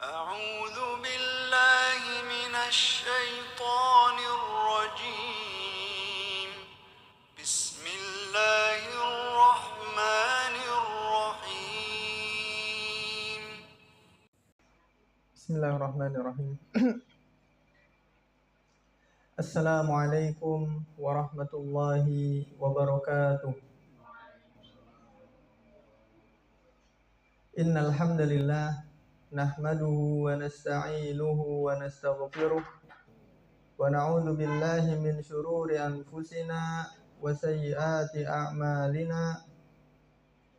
أعوذ بالله من الشيطان الرجيم بسم الله الرحمن الرحيم Bismillahirrahmanirrahim. Assalamualaikum warahmatullahi wabarakatuh. Innal hamdalillah nahmaduhu wa nasta'inuhu wa nastaghfiruh wa na'udzu billahi min shururi anfusina wa sayyiati a'malina.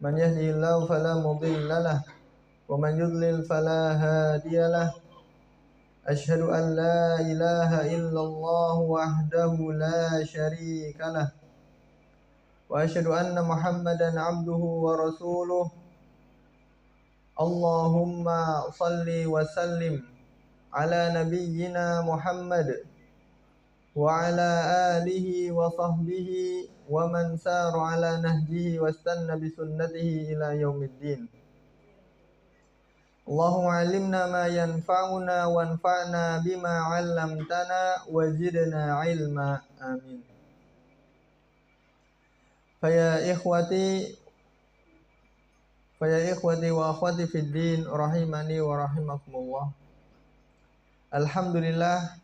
Man yahdihillahu fala mudilla lahu wa man yudlil fala hadiyalah. أشهد أن لا إله إلا الله وحده لا شريك له وأشهد أن محمدا عبده ورسوله اللهم صل وسلم على نبينا محمد وعلى آله وصحبه ومن سار على نهجه واستنى بسنته إلى يوم الدين. Allahumma alimna ma yanfa'una wanfa'na bima 'allamtana wazidna ilma. Amin. Faya ikhwati wa akhwati fid din rahimani wa rahimakumullah. Alhamdulillah,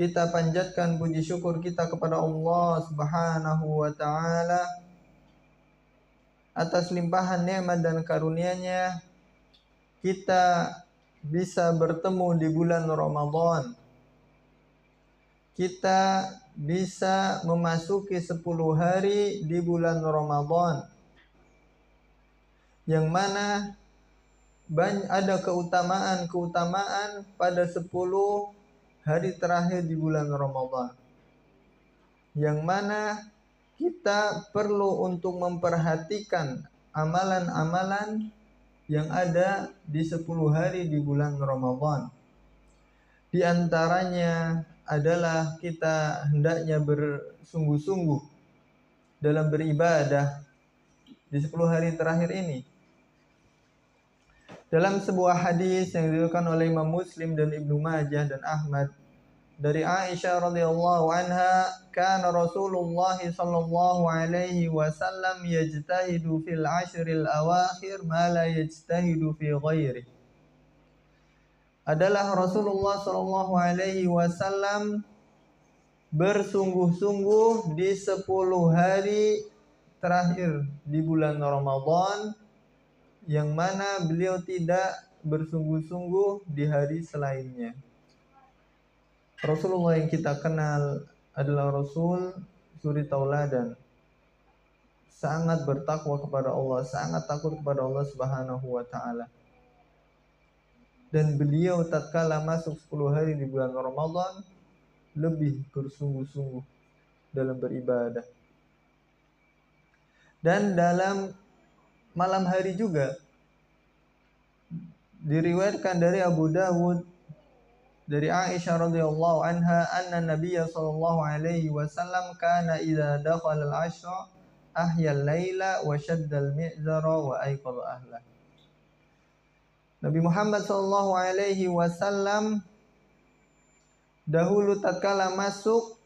kita panjatkan puji syukur kita kepada Allah Subhanahu wa taala atas limpahan nikmat dan karunia-Nya. Kita bisa bertemu di bulan Ramadan. Kita bisa memasuki 10 hari di bulan Ramadan, yang mana ada keutamaan pada 10 hari terakhir di bulan Ramadan, yang mana kita perlu untuk memperhatikan amalan-amalan yang ada di 10 hari di bulan Ramadan. Di antaranya adalah kita hendaknya bersungguh-sungguh dalam beribadah di 10 hari terakhir ini. Dalam sebuah hadis yang diriwayatkan oleh Imam Muslim dan Ibnu Majah dan Ahmad dari Aisyah radhiyallahu anha, kana Rasulullah sallallahu alaihi wasallam yajtahidu fil ashril awakhir ma la yajtahidu fi ghairi. Adalah Rasulullah sallallahu alaihi wasallam bersungguh-sungguh di 10 hari terakhir di bulan Ramadan, yang mana beliau tidak bersungguh-sungguh di hari selainnya. Rasulullah yang kita kenal adalah Rasul suri tauladan, sangat bertakwa kepada Allah, sangat takut kepada Allah Subhanahu wa taala. Dan beliau tatkala masuk 10 hari di bulan Ramadan lebih bersungguh-sungguh dalam beribadah. Dan dalam malam hari juga diriwayatkan dari Abu Dawud dari Aisyah radhiyallahu anha, anna Nabiyya sallallahu alaihi wasallam kana idza dakhala al-'ashra ahya al-laila wa shadda al-mi'zara wa ayqadha ahla. Nabi Muhammad sallallahu alaihi wasallam dahulu tatkala masuk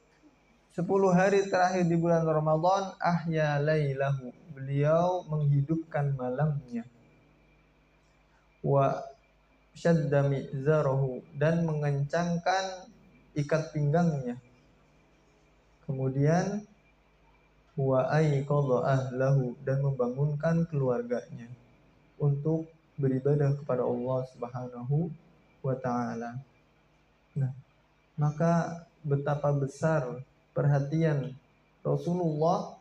10 hari terakhir di bulan Ramadan, ahya lailahu, beliau menghidupkan malamnya, wa syadda mi'zarahu, dan mengencangkan ikat pinggangnya, kemudian wa ayqadha ahlahu, dan membangunkan keluarganya untuk beribadah kepada Allah Subhanahu wa taala. Nah, maka betapa besar perhatian Rasulullah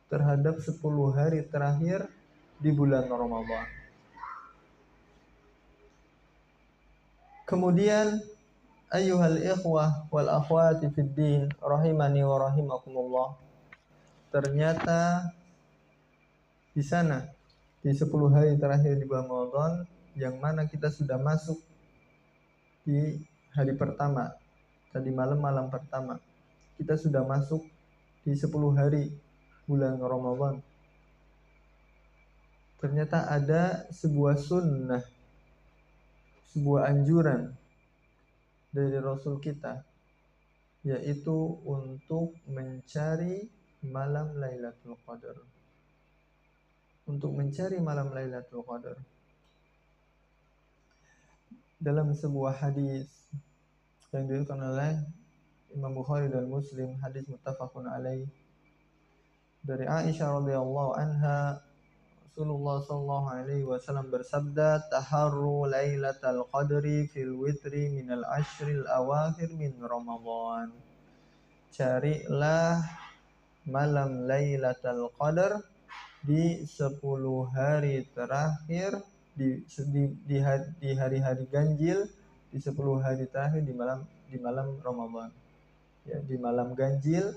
terhadap 10 hari terakhir di bulan Ramadan. Kemudian ayyuhal ikhwah wal akhwati fid din rahimani wa rahimakumullah, ternyata di sana di 10 hari terakhir di bulan Ramadan, yang mana kita sudah masuk di hari pertama, tadi malam pertama, kita sudah masuk di 10 hari bulan Ramadan. Ternyata ada sebuah sebuah anjuran dari Rasul kita, yaitu untuk mencari malam Lailatul Qadar. Untuk mencari malam Lailatul Qadar. Dalam sebuah hadis yang diriwayatkan oleh Imam Bukhari dan Muslim, hadis muttafaqun alaih, dari Aisyah radhiyallahu anha, Rasulullah sallallahu alaihi wasallam bersabda, "Taharru lailatal qadri fil witri minal ashril awakhir min Ramadan." Carilah malam Lailatul Qadar di 10 hari terakhir di hari-hari ganjil, di 10 hari terakhir di malam Ramadan. Ya, di malam ganjil,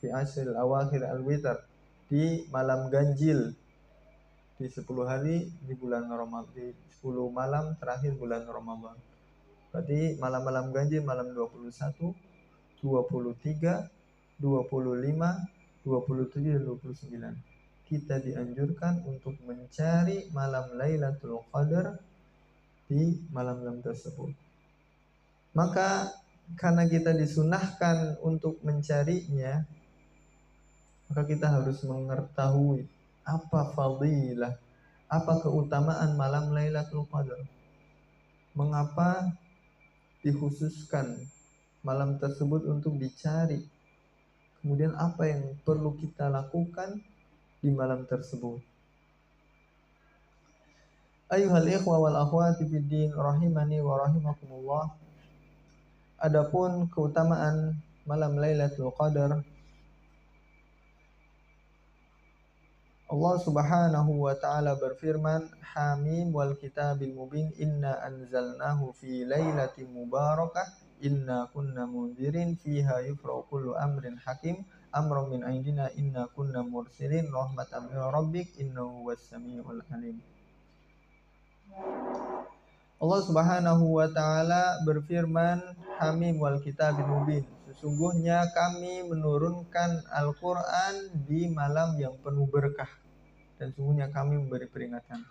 fi ashril awakhir al-witr, di malam ganjil, di 10 hari di bulan Ramadan, di 10 malam terakhir bulan Ramadan. Berarti malam-malam ganjil, malam 21, 23, 25, 27 dan 29. Kita dianjurkan untuk mencari malam Lailatul Qadar di malam-malam tersebut. Maka karena kita disunahkan untuk mencarinya, maka kita harus mengetahui apa fadilah, apa keutamaan malam Lailatul Qadar. Mengapa dikhususkan malam tersebut untuk dicari? Kemudian apa yang perlu kita lakukan di malam tersebut? Ayuhal ikhwa wal akhwati fid din rahimani wa rahimakumullah. Adapun keutamaan malam Lailatul Qadar, Allah Subhanahu wa taala berfirman, "Hamim wal kitabil mubin, inna anzalnahu fi lailatin mubarakah, inna kunna munzirin fiha yufraqu kullu amrin hakim, amrun min indina inna kunna mursilin rahmatan min rabbik innahu huwas samiul alim." Allah Subhanahu wa taala berfirman, "Hamim wal kitabil mubin." Sesungguhnya kami menurunkan Al-Qur'an di malam yang penuh berkah, dan sungguhnya kami memberi peringatan.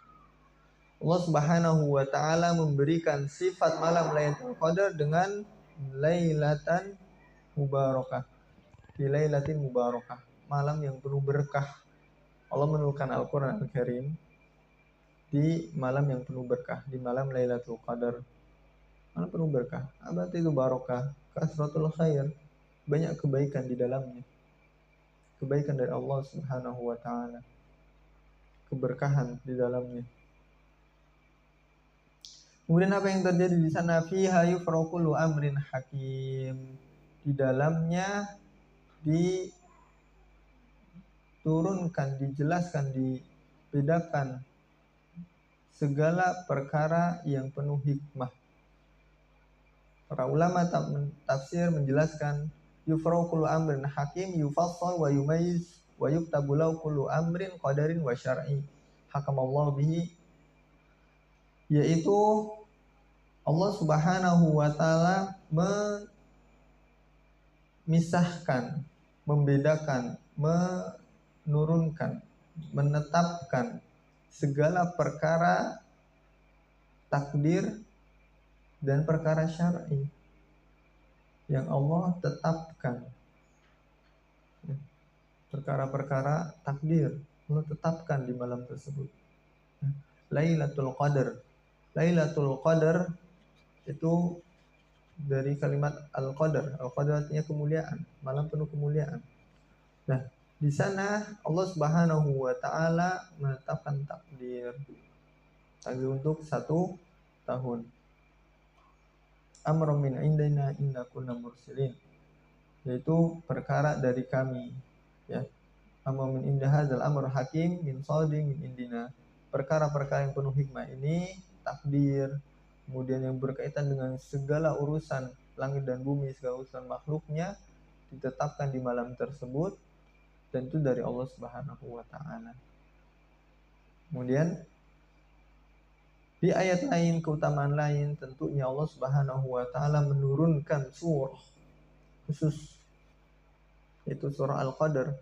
Allah Subhanahu wa taala memberikan sifat malam Lailatul Qadar dengan lailatan mubarakah. Fi lailatin mubarakah, malam yang penuh berkah. Allah menurunkan Al-Qur'an Al-Karim di malam yang penuh berkah, di malam Lailatul Qadar. Malam penuh berkah. Apa itu barokah? Kasratul khair. Banyak kebaikan di dalamnya. Kebaikan dari Allah Subhanahu wa taala. Keberkahan di dalamnya. Kemudian apa yang terjadi di sana? Fiha yufraqu kullu amrin hakim. Di dalamnya diturunkan, dijelaskan, dibedakan segala perkara yang penuh hikmah. Para ulama tafsir menjelaskan, yufraqu kullu amrin hakim yufassal wa yumayyiz wa yuktabu lahu kullu amrin qadarin wa syar'i hakamallahu bihi, yaitu Allah Subhanahu wa taala memisahkan, membedakan, menurunkan, menetapkan segala perkara takdir dan perkara syar'i yang Allah tetapkan. Perkara-perkara takdir Allah tetapkan di malam tersebut. Lailatul Qadar. Lailatul Qadar itu dari kalimat Al-Qadar. Al-Qadar artinya kemuliaan, malam penuh kemuliaan. Nah, di sana Allah Subhanahu wa taala menetapkan takdir untuk 1 tahun. Amrun min indina inna kunna mursilin, yaitu perkara dari kami, ya. Amrun min inda hadzal amr hakim min sadi min indina. Perkara-perkara yang penuh hikmah ini takdir, kemudian yang berkaitan dengan segala urusan langit dan bumi, segala urusan makhluknya ditetapkan di malam tersebut, dan itu dari Allah Subhanahu wa taala. Kemudian di ayat lain, keutamaan lain, tentunya Allah Subhanahu wa taala menurunkan surah khusus, yaitu surah Al-Qadar.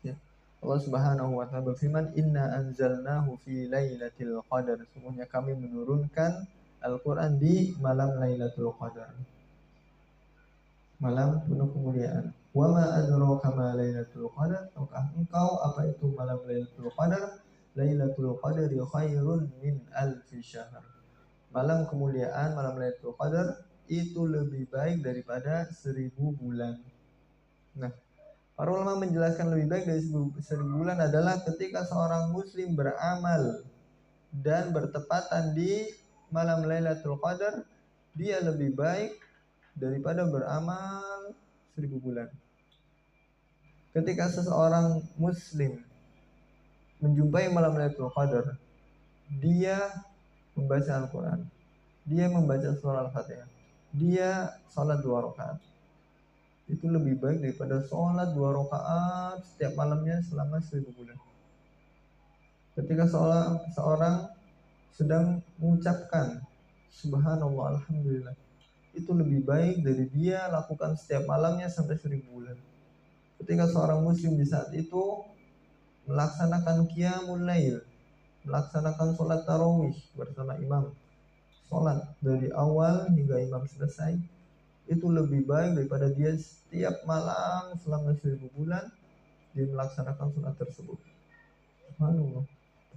Ya. Allah Subhanahu wa taala berfirman, "Inna anzalnahu fi lailatul qadar." Sesungguhnya kami menurunkan Al-Quran di malam Lailatul Qadar, malam penuh kemuliaan. Wa ma adraka ma Lailatul Qadar, tahukah engkau apa itu malam Lailatul Qadar? Lailatul Qadri khairun min alfi syahr. Malam kemuliaan, malam Lailatul Qadar itu lebih baik daripada 1000 bulan. Nah, para ulama menjelaskan lebih baik dari 1000 bulan adalah ketika seorang muslim beramal dan bertepatan di malam Lailatul Qadar, dia lebih baik daripada beramal 1000 bulan. Ketika seseorang muslim menjumpai malam Lailatul Qadar, dia membaca Al-Quran, dia membaca surah Al-Fatihah, dia sholat 2 rakaat, itu lebih baik daripada sholat 2 rakaat setiap malamnya selama 1000 bulan. Ketika seorang sedang mengucapkan Subhanallah, Alhamdulillah, itu lebih baik dari dia lakukan setiap malamnya sampai 1000 bulan. Ketika seorang muslim di saat itu melaksanakan qiyamul lail, melaksanakan sholat tarawih bersama imam, sholat dari awal hingga imam selesai, itu lebih baik daripada dia setiap malam selama 1000 bulan dia melaksanakan sholat tersebut. Subhanallah,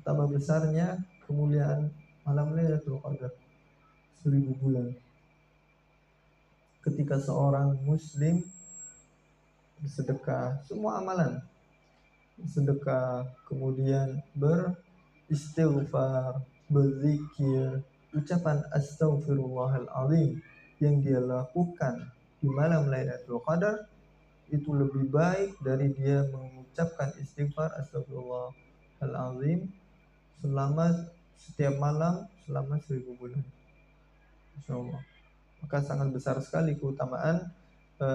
betapa besarnya kemuliaan malam Lailatul Qadar 1000 bulan. Ketika seorang muslim bersedekah, semua amalan sedekah, kemudian beristighfar, berzikir, ucapan astaghfirullahaladzim yang dia lakukan di malam Lailatul Qadar itu lebih baik dari dia mengucapkan istighfar astaghfirullahaladzim selama setiap malam selama 1000 bulan. Insyaallah. Maka sangat besar sekali keutamaan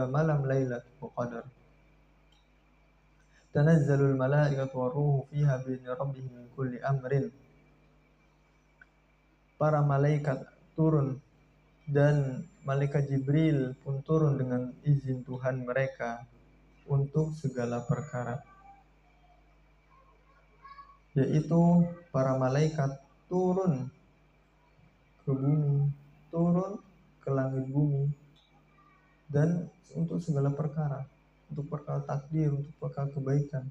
malam Lailatul Qadar. Tanazzalul malaikatu waruhu fiha bi'izni rabbihim min kulli amrin. Para malaikat turun dan malaikat Jibril pun turun dengan izin Tuhan mereka untuk segala perkara. Yaitu para malaikat turun ke bumi, turun ke langit bumi, dan untuk segala perkara, untuk perkara takdir, untuk perkara kebaikan.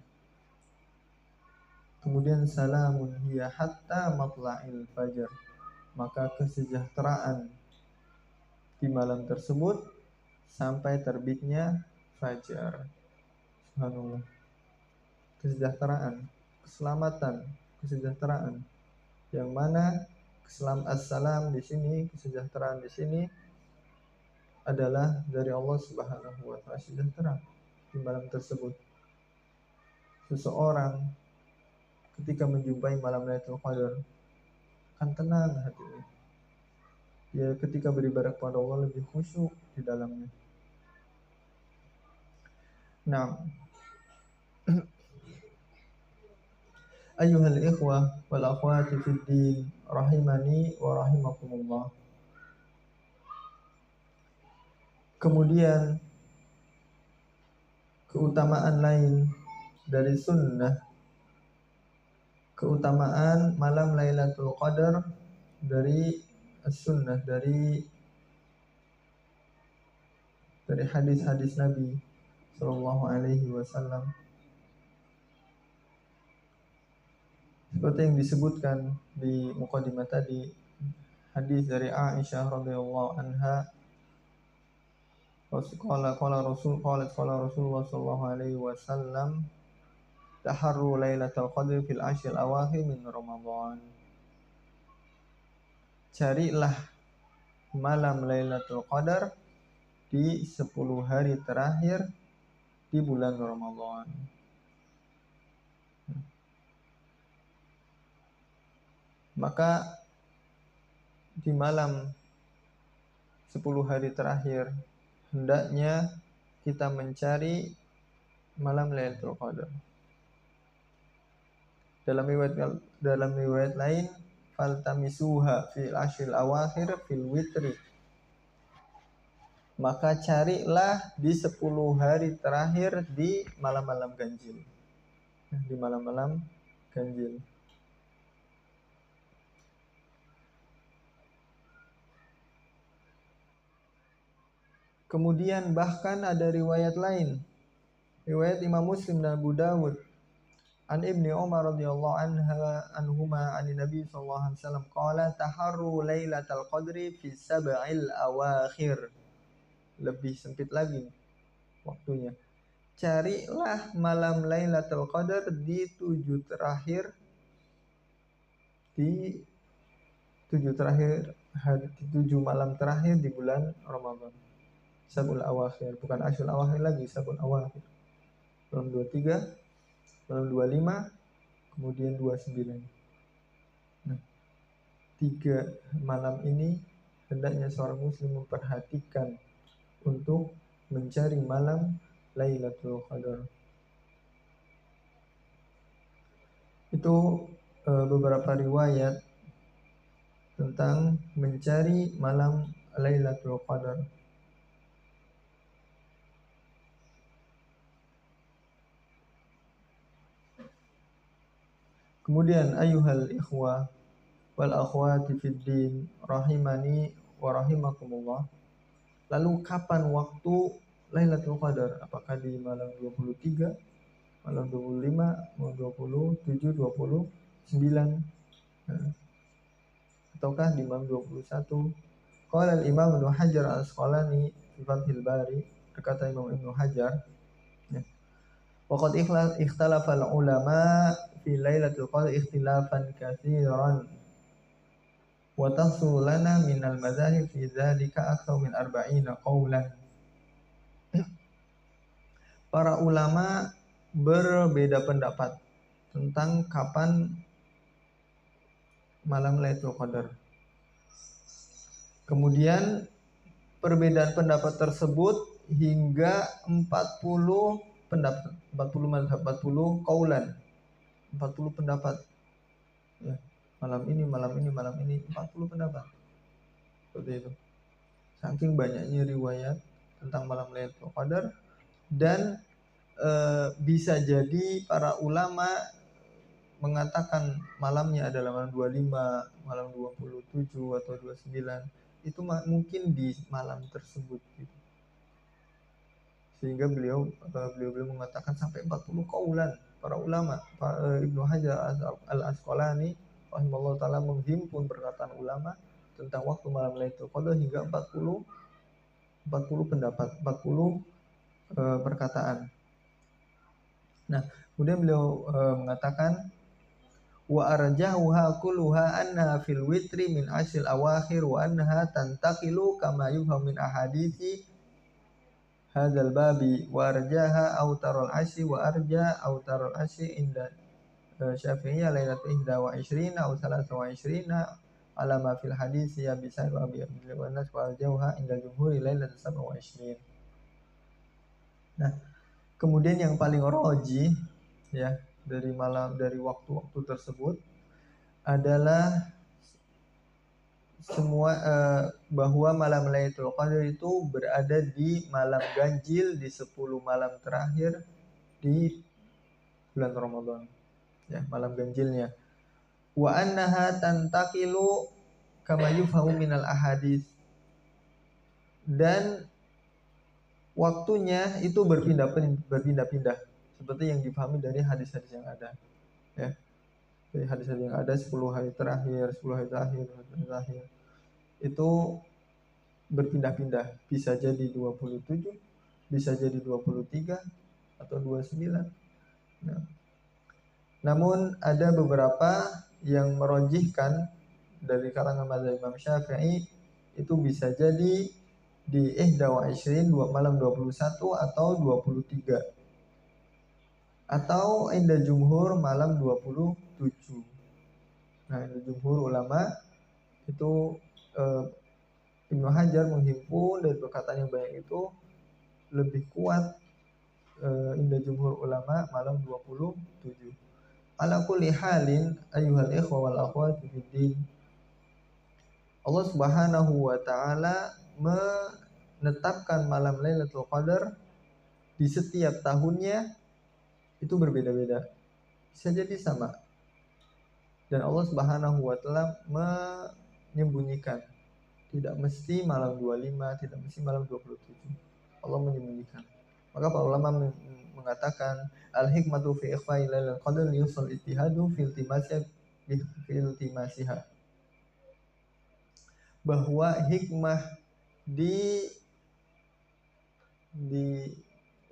Kemudian salamun hiya hatta matla'il fajar, maka kesejahteraan di malam tersebut sampai terbitnya fajar. Subhanallah. Kesejahteraan, keselamatan, kesejahteraan. Yang mana assalam di sini, kesejahteraan di sini adalah dari Allah Subhanahu wa taala, sejahtera di malam tersebut. Seseorang ketika menjumpai malam Lailatul Qadar akan tenang hatinya. Ya, ketika beribadah kepada Allah lebih khusyuk di dalamnya. Nah, ayyuhal ikhwah wal akhwati fid din rahimani wa rahimakumullah. Kemudian keutamaan lain dari sunnah, keutamaan malam Lailatul Qadar dari sunnah, dari hadis-hadis Nabi Sallallahu Alaihi Wasallam. Seperti yang disebutkan di mukadimah tadi, hadis dari Aisyah radhiyallahu anha, qala Rasulullah sallallahu alaihi wasallam, taharru lailatul qadri fil ashril awakhir min Ramadan. Carilah malam Lailatul Qadar di 10 hari terakhir di bulan Ramadan. Maka di malam 10 hari terakhir hendaknya kita mencari malam Lailatul Qadar. Dalam riwayat lain, faltamisuha fil ashril awakhir fil witri. Maka carilah di 10 hari terakhir di malam-malam ganjil. Di malam-malam ganjil. Kemudian bahkan ada riwayat lain, riwayat Imam Muslim dan Abu Dawud, an Ibni Umar radhiyallahu anhuma an Nabi sallallahu alaihi wasallam qala taharru lailatal qadri fi sab'il awakhir. Lebih sempit lagi waktunya. Carilah malam Lailatul Qadar di 7 terakhir di 7 malam terakhir di bulan Ramadan. Sabul awakhir, bukan asyul awakhir lagi, sabul awakhir. Malam 23, malam 25, kemudian 29. Nah, 3 malam ini hendaknya seorang muslim memperhatikan untuk mencari malam Lailatul Qadar. Itu beberapa riwayat tentang mencari malam Lailatul Qadar. Kemudian ayuhal ikhwah wal akhwati fid din rahimani wa rahimakumullah. Lalu kapan waktu Lailatul Qadar? Apakah di malam 23, malam 25, malam 27, 29, ataukah di malam 21? Qala al-Imam Ibnu Hajar al-Asqalani fi Fathil Bari, berkata Imam Ibnu Hajar, waqad ikhtalafa al-ulama fi Lailatul Qadar ikhtilafan katsiran wa tahsul lana min al-madzahib fi dzalika aktsar min 40 qaulan. Para ulama berbeda pendapat tentang kapan malam Lailatul Qadar. Kemudian perbedaan pendapat tersebut hingga 40 pendapat, 40 mazhab, 40 qaulan, 40 pendapat. Ya, malam ini, 40 pendapat. Seperti itu. Saking banyaknya riwayat tentang malam Lailatul Qadar, dan bisa jadi para ulama mengatakan malamnya adalah malam 25, malam 27 atau 29. Itu mungkin di malam tersebut gitu. Sehingga beliau mengatakan sampai 40 qaulan para ulama. Ibnu Hajar al-Asqalani rahimahullah taala menghimpun perkataan ulama tentang waktu malam Lailatul Qadar hingga 40 pendapat, 40 perkataan. Nah, kemudian beliau mengatakan wa arjahuha kulluha annaha fil witri min asyil awakhir wa annaha tantaqilu kama yufham min ahadithi hadzal babi wa arjaha autarul asyi wa arja autarul asyi inda Syafi'iyya lailatul 21 aw 23 ala ma fil hadits ya bisa wa bi wa nas wa arjaha inda jumhuri lailatul 27. Nah, kemudian yang paling roji ya dari waktu-waktu tersebut adalah semua bahwa malam Lailatul Qadar itu berada di malam ganjil di 10 malam terakhir di bulan Ramadan. Ya, malam ganjilnya. Wa annaha tantaqilu kama yufhamu minal ahadits. Dan waktunya itu berpindah-pindah seperti yang dipahami dari hadis-hadis yang ada. Ya. Dari hadis-hadis yang ada 10 hari terakhir itu berpindah-pindah, bisa jadi 27, bisa jadi 23 atau 29. Nah, namun ada beberapa yang merojihkan dari kalangan mazhab Imam Syafi'i itu bisa jadi di 21 malam 21 atau 23 atau inda jumhur malam 27. Nah, inda jumhur ulama itu Ibnu Hajar menghimpun dari perkataan yang banyak itu lebih kuat inda jumhur ulama malam 27. Ala kulli halin ayyuhal ikhwa wal akhwati fid din, Allah Subhanahu wa taala menetapkan malam Lailatul Qadar di setiap tahunnya itu berbeda-beda. Bisa jadi sama. Dan Allah Subhanahu wa taala menyembunyikan Tidak mesti malam 25, tidak mesti malam 27. Allah menyembunyikan. Maka para ulama mengatakan al-hikmatu fi ikhfa'i lailatul qadar liyusul ijtihadu fil iltimasiha. Bahwa hikmah di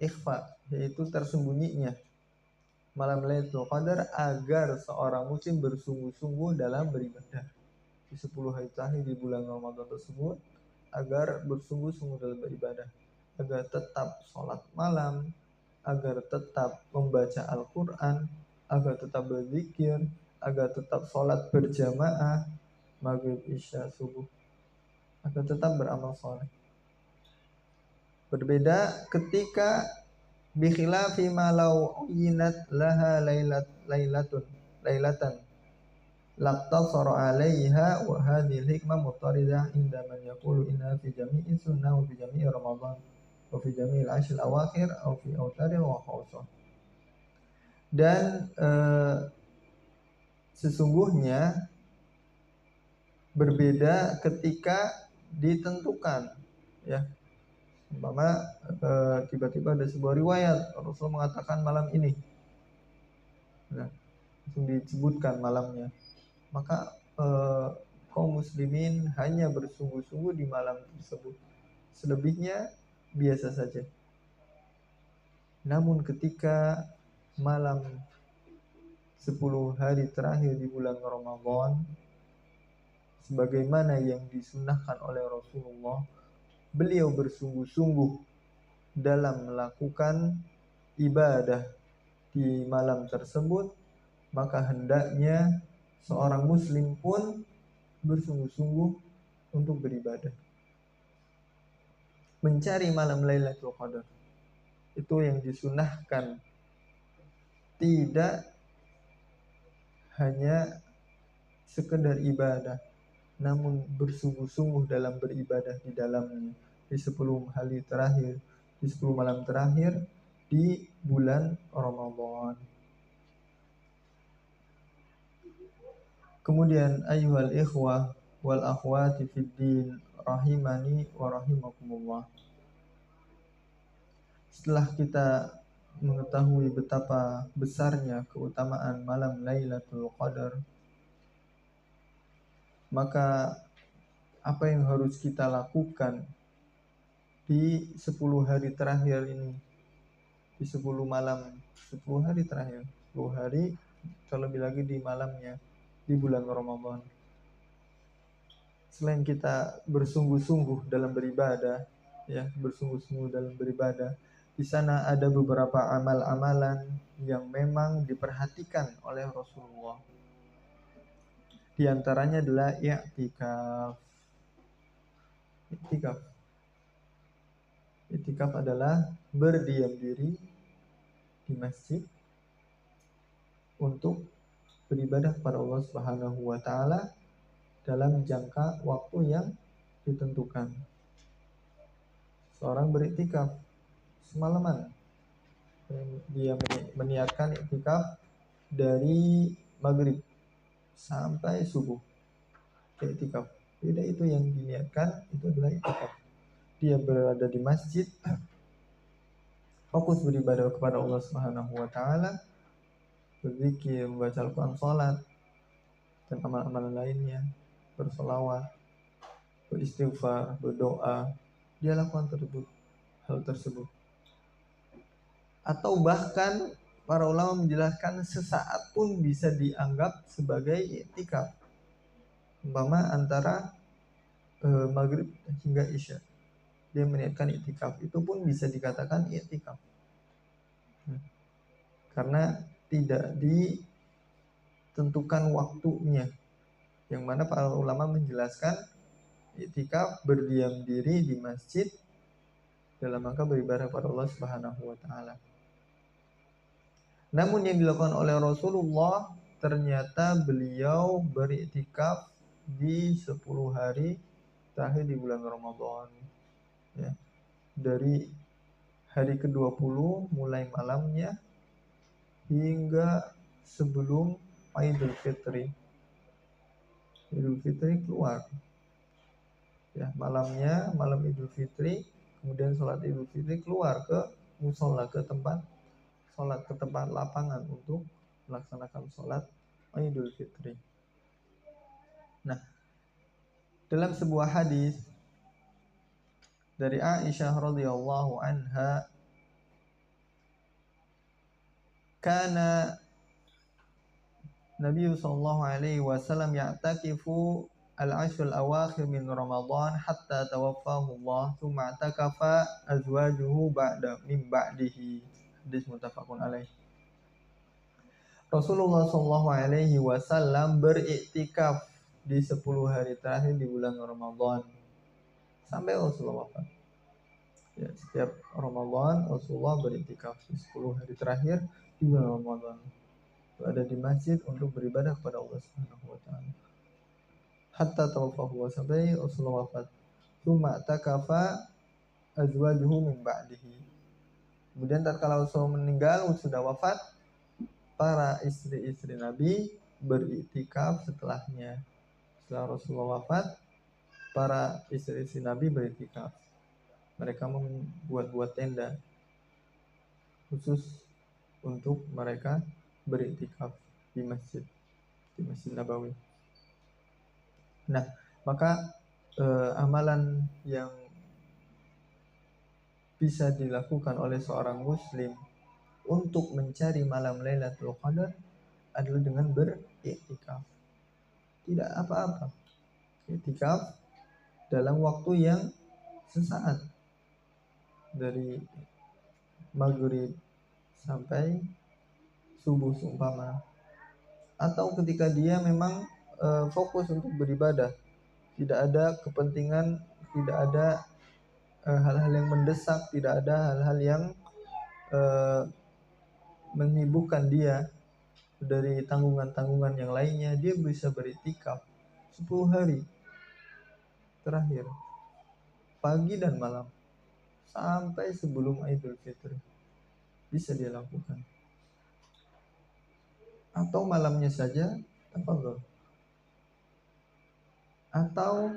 ikhfa, yaitu tersembunyinya malam Lailatul Qadar agar seorang muslim bersungguh-sungguh dalam beribadah di 10 hari terakhir di bulan Ramadan tersebut, agar bersungguh-sungguh dalam beribadah, agar tetap sholat malam, agar tetap membaca Al-Quran, agar tetap berzikir, agar tetap sholat berjamaah maghrib, isya, subuh, agar tetap beramal soleh. Berbeda ketika bikhilafi ma law uyinat laha lailatan laqtasara 'alaiha wa hadhihi hikmah muttaridah inda man yaqulu inna fi jami'i sunnah wa fi jami'i ramadan wa fi jami'il ashr awakhir aw fi awtari wa khawsah. Dan sesungguhnya berbeda ketika ditentukan, ya. Umpama tiba-tiba ada sebuah riwayat Rasul mengatakan malam ini, nah, langsung disebutkan malamnya, maka kaum muslimin hanya bersungguh-sungguh di malam tersebut, selebihnya biasa saja. Namun ketika malam 10 hari terakhir di bulan Ramadan, sebagaimana yang disunnahkan oleh Rasulullah, beliau bersungguh-sungguh dalam melakukan ibadah di malam tersebut, maka hendaknya seorang muslim pun bersungguh-sungguh untuk beribadah. Mencari malam Lailatul Qadar itu yang disunahkan, tidak hanya sekedar ibadah, namun bersungguh-sungguh dalam beribadah di dalamnya di 10 hari terakhir, di 10 malam terakhir di bulan Ramadan. Kemudian ayyuhal ikhwah wal akhwati fid din rahimani wa rahimakumullah. Setelah kita mengetahui betapa besarnya keutamaan malam Lailatul Qadar, maka apa yang harus kita lakukan di 10 hari terakhir ini, di 10 malam, 10 hari terakhir, 10 hari terlebih lagi di malamnya di bulan Ramadan. Selain kita bersungguh-sungguh dalam beribadah, ya, bersungguh-sungguh dalam beribadah, di sana ada beberapa amal-amalan yang memang diperhatikan oleh Rasulullah. Di antaranya adalah i'tikaf. I'tikaf. I'tikaf adalah berdiam diri di masjid untuk beribadah kepada Allah Subhanahu wa taala dalam jangka waktu yang ditentukan. Seorang beriktikaf semalaman, dia meniatkan iktikaf dari maghrib sampai subuh. Iktikaf, beda itu yang diniatkan, itu adalah iktikaf. Dia berada di masjid, fokus beribadah kepada Allah Subhanahu wa taala, berzikir, membaca Al-Quran, salat, dan amal-amal lainnya, bersolawat, beristighfar, berdoa. Dia lakukan hal tersebut. Atau bahkan para ulama menjelaskan sesaat pun bisa dianggap sebagai i'tikaf. Umpama antara maghrib hingga isya, dia meniatkan i'tikaf, itu pun bisa dikatakan i'tikaf. Karena tidak ditentukan waktunya, yang mana para ulama menjelaskan i'tikaf berdiam diri di masjid dalam rangka beribadah kepada Allah Subhanahu wa taala. Namun yang dilakukan oleh Rasulullah, ternyata beliau beriktikaf di 10 hari terakhir di bulan Ramadan, ya. Dari hari ke-20 mulai malamnya hingga sebelum Idul Fitri. Idul Fitri keluar. ya, malam Idul Fitri, kemudian sholat Idul Fitri keluar ke musola, ke tempat sholat, ke tempat lapangan untuk melaksanakan sholat Idul Fitri. Nah, dalam sebuah hadis dari Aisyah radhiyallahu anha, kana Nabi sallallahu alaihi wasallam ya'takifu al-ashr al-awakhir min Ramadan hatta tawaffahu Allah, thumma i'takafa azwajuhu min ba'dihi. Hadis muttafaqun alaih. Rasulullah sallallahu alaihi wasallam beriktikaf di 10 hari terakhir di bulan Ramadan sampai Rasulullah wafat. Ya, setiap Ramadan Rasulullah beriktikaf di 10 hari terakhir di bulan Ramadan. Ada di masjid untuk beribadah kepada Allah Subhanahu wa taala. Hatta tawaffahu, sampai Rasulullah wafat. Tsumma takafa azwajuhu min ba'dihi. Kemudian tatkala Rasulullah meninggal, sudah wafat, para istri-istri Nabi beriktikaf setelahnya. Setelah Rasulullah wafat, para istri-istri Nabi beriktikaf. Mereka membuat tenda khusus untuk mereka beriktikaf di Masjid Nabawi. Nah, maka amalan yang bisa dilakukan oleh seorang muslim untuk mencari malam Lailatul Qadar adalah dengan beriktikaf. Tidak apa-apa. Iktikaf dalam waktu yang sesaat, dari maghrib sampai subuh seumpama, atau ketika dia memang fokus untuk beribadah, tidak ada kepentingan, tidak ada hal-hal yang mendesak, tidak ada hal-hal yang menyibukkan dia dari tanggungan-tanggungan yang lainnya, dia bisa beriktikaf 10 hari terakhir, pagi dan malam, sampai sebelum Idul Fitri bisa dia lakukan. Atau malamnya saja, tafadhol. Atau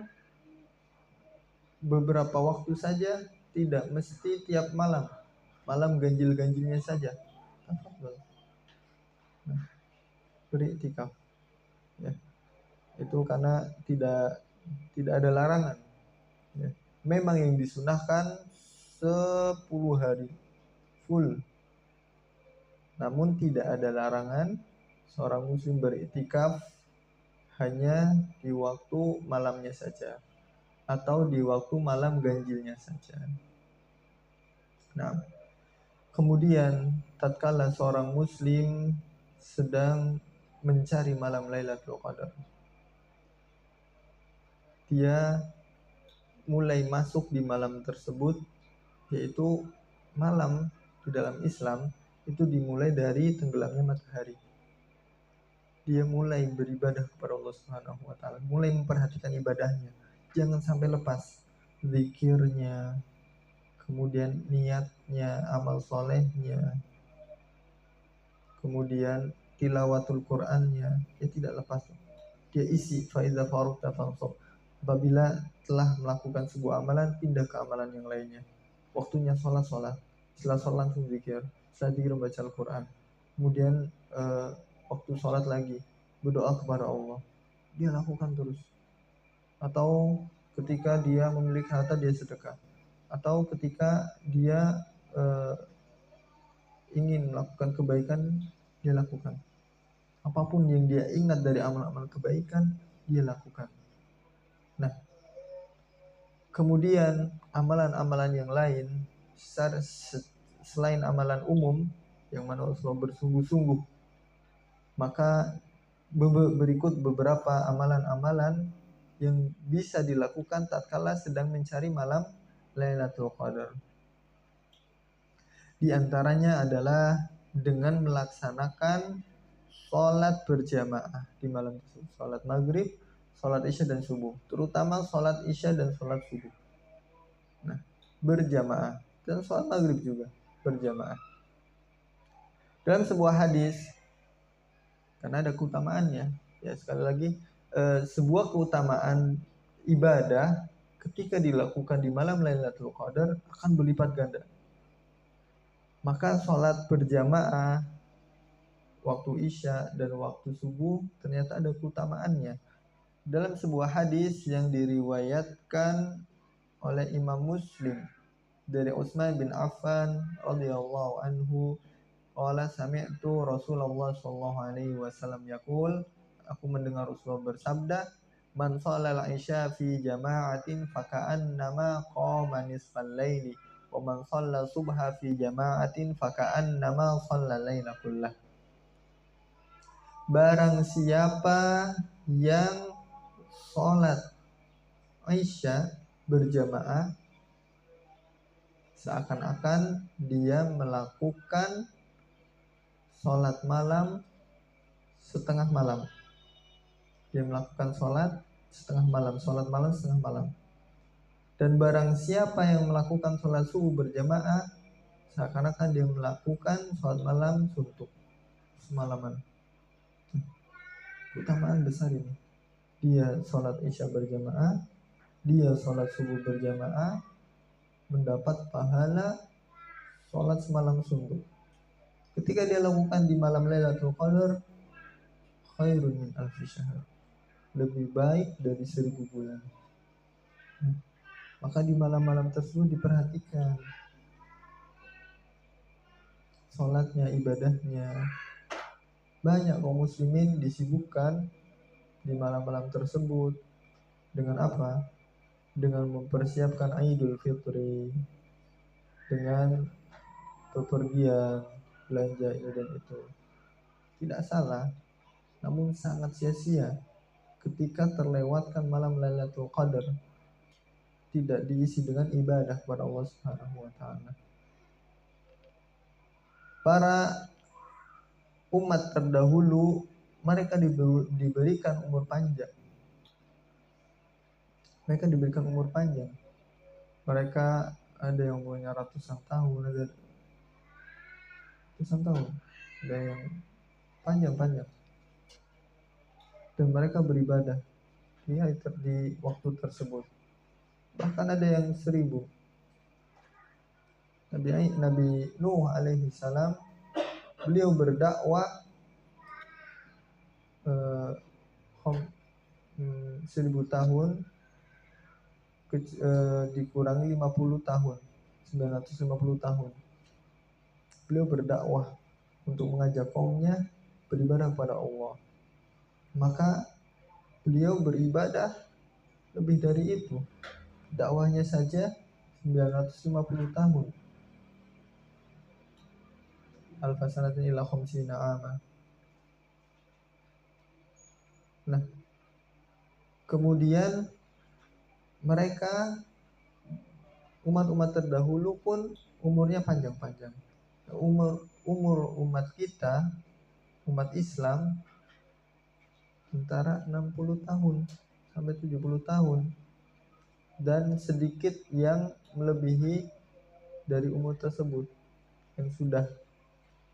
beberapa waktu saja, tidak mesti tiap malam. Malam ganjil-ganjilnya saja, tafadhol. Nah, beriktikaf. Ya. Itu karena tidak ada larangan. Ya. Memang yang disunahkan 10 hari full. Namun tidak ada larangan seorang muslim beriktikaf hanya di waktu malamnya saja atau di waktu malam ganjilnya saja. Nah, kemudian tatkala seorang muslim sedang mencari malam Lailatul Qadar, dia mulai masuk di malam tersebut, yaitu malam di dalam Islam itu dimulai dari tenggelamnya matahari. Dia mulai beribadah kepada Allah Subhanahu wa taala, mulai memperhatikan ibadahnya. Jangan sampai lepas zikirnya, kemudian niatnya, amal solehnya, kemudian tilawatul Qur'annya, dia tidak lepas. Dia isi faiza faruqta fansab. Apabila telah melakukan sebuah amalan, pindah ke amalan yang lainnya. Waktunya sholat, setelah sholat langsung zikir, setelah zikir membaca Al-Quran, kemudian waktu sholat lagi berdoa kepada Allah, dia lakukan terus. Atau ketika dia memiliki harta, dia sedekah. Atau ketika dia ingin melakukan kebaikan, dia lakukan. Apapun yang dia ingat dari amal-amal kebaikan, dia lakukan. Nah, kemudian amalan-amalan yang lain selain amalan umum yang mana Rasulullah bersungguh-sungguh, maka berikut beberapa amalan-amalan yang bisa dilakukan tatkala sedang mencari malam Lailatul Qadar. Di antaranya adalah dengan melaksanakan sholat berjamaah di malam tersebut, sholat maghrib, sholat isya dan subuh, terutama sholat isya dan sholat subuh. Nah, berjamaah, dan sholat maghrib juga berjamaah. Dalam sebuah hadis, karena ada keutamaannya, ya sekali lagi, sebuah keutamaan ibadah ketika dilakukan di malam Lailatul Qadar akan berlipat ganda. Maka sholat berjamaah waktu Isya dan waktu subuh ternyata ada keutamaannya. Dalam sebuah hadis yang diriwayatkan oleh Imam Muslim dari Utsman bin Affan radhiyallahu anhu, qala sami'tu Rasulullah sallallahu alaihi wasallam yaqul, aku mendengar Rasulullah bersabda, man shalal isya fi jama'atin faka'annama qama nisfal laili wa man shalla subha fi jama'atin faka'annama shalla laila kullah. Barang siapa yang sholat Isya berjamaah, seakan-akan dia melakukan sholat malam setengah malam. Dia melakukan sholat setengah malam, sholat malam setengah malam. Dan barang siapa yang melakukan sholat subuh berjamaah, seakan-akan dia melakukan sholat malam suntuk semalaman. Keutamaan besar ini. Dia sholat Isya berjamaah, dia sholat subuh berjamaah, mendapat pahala sholat semalam suntuk. Ketika dia lakukan di malam Lailatul Qadar, khairun min alfi syahr, lebih baik dari 1000 bulan. Maka di malam-malam tersebut diperhatikan sholatnya, ibadahnya. Banyak kaum muslimin disibukkan di malam-malam tersebut dengan apa? Dengan mempersiapkan Idul Fitri, dengan bepergian, belanja ini dan itu. Tidak salah, namun sangat sia-sia ketika terlewatkan malam Lailatul Qadar, tidak diisi dengan ibadah kepada Allah Subhanahu wa taala. Para umat terdahulu mereka diberikan umur panjang. Mereka diberikan umur panjang. Mereka ada yang umurnya ratusan tahun, ada yang panjang-panjang. Dan mereka beribadah di waktu tersebut. Bahkan ada yang 1000. Nabi Nuh alaihi salam, beliau berdakwah 1000 tahun dikurangi 50 tahun, 950 tahun. Beliau berdakwah untuk mengajak kaumnya beribadah kepada Allah. Maka beliau beribadah lebih dari itu. Dakwahnya saja 950 tahun. Al-fasanatin ila khamsina ama. Nah, kemudian mereka umat-umat terdahulu pun umurnya panjang-panjang. Umur umat kita, umat Islam, antara 60 tahun sampai 70 tahun. Dan sedikit yang melebihi dari umur tersebut. Yang sudah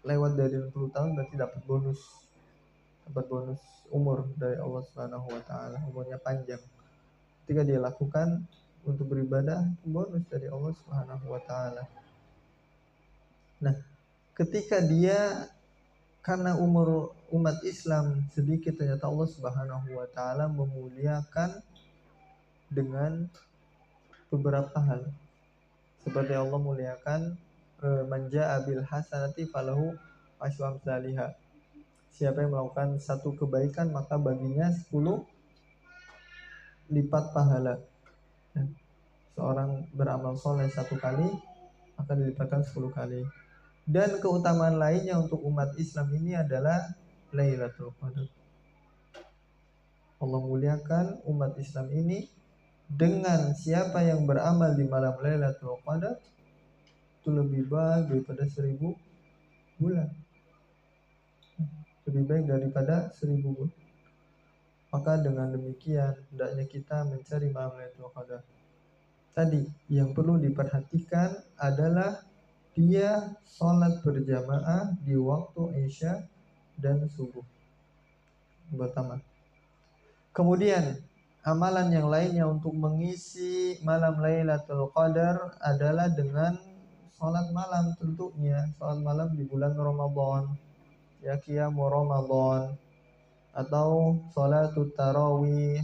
lewat dari 60 tahun berarti dapat bonus umur dari Allah Subhanahu wa taala, umurnya panjang. Ketika dia lakukan untuk beribadah, bonus dari Allah Subhanahu wa taala. Nah, ketika dia karena umur umat Islam sedikit, ternyata Allah Subhanahu wa taala memuliakan dengan beberapa hal. Seperti Allah muliakan manja abil hasanati falahu asyru amsalihha. Siapa yang melakukan satu kebaikan maka baginya 10 lipat pahala. Seorang beramal soleh 1 kali akan dilipatkan 10 kali. Dan keutamaan lainnya untuk umat Islam ini adalah Lailatul Qadar. Allah muliakan umat Islam ini dengan siapa yang beramal di malam Lailatul Qadar itu lebih baik daripada 1000 bulan. Lebih baik daripada 1000 bulan. Maka dengan demikian hendaknya kita mencari malam Lailatul Qadar. Tadi yang perlu diperhatikan adalah dia sholat berjamaah di waktu Isya dan subuh. Pertama. Kemudian amalan yang lainnya untuk mengisi malam Lailatul Qadar adalah dengan sholat malam tentunya. Sholat malam di bulan Ramadan, ya qiyamu Ramadan, atau sholatut tarawih,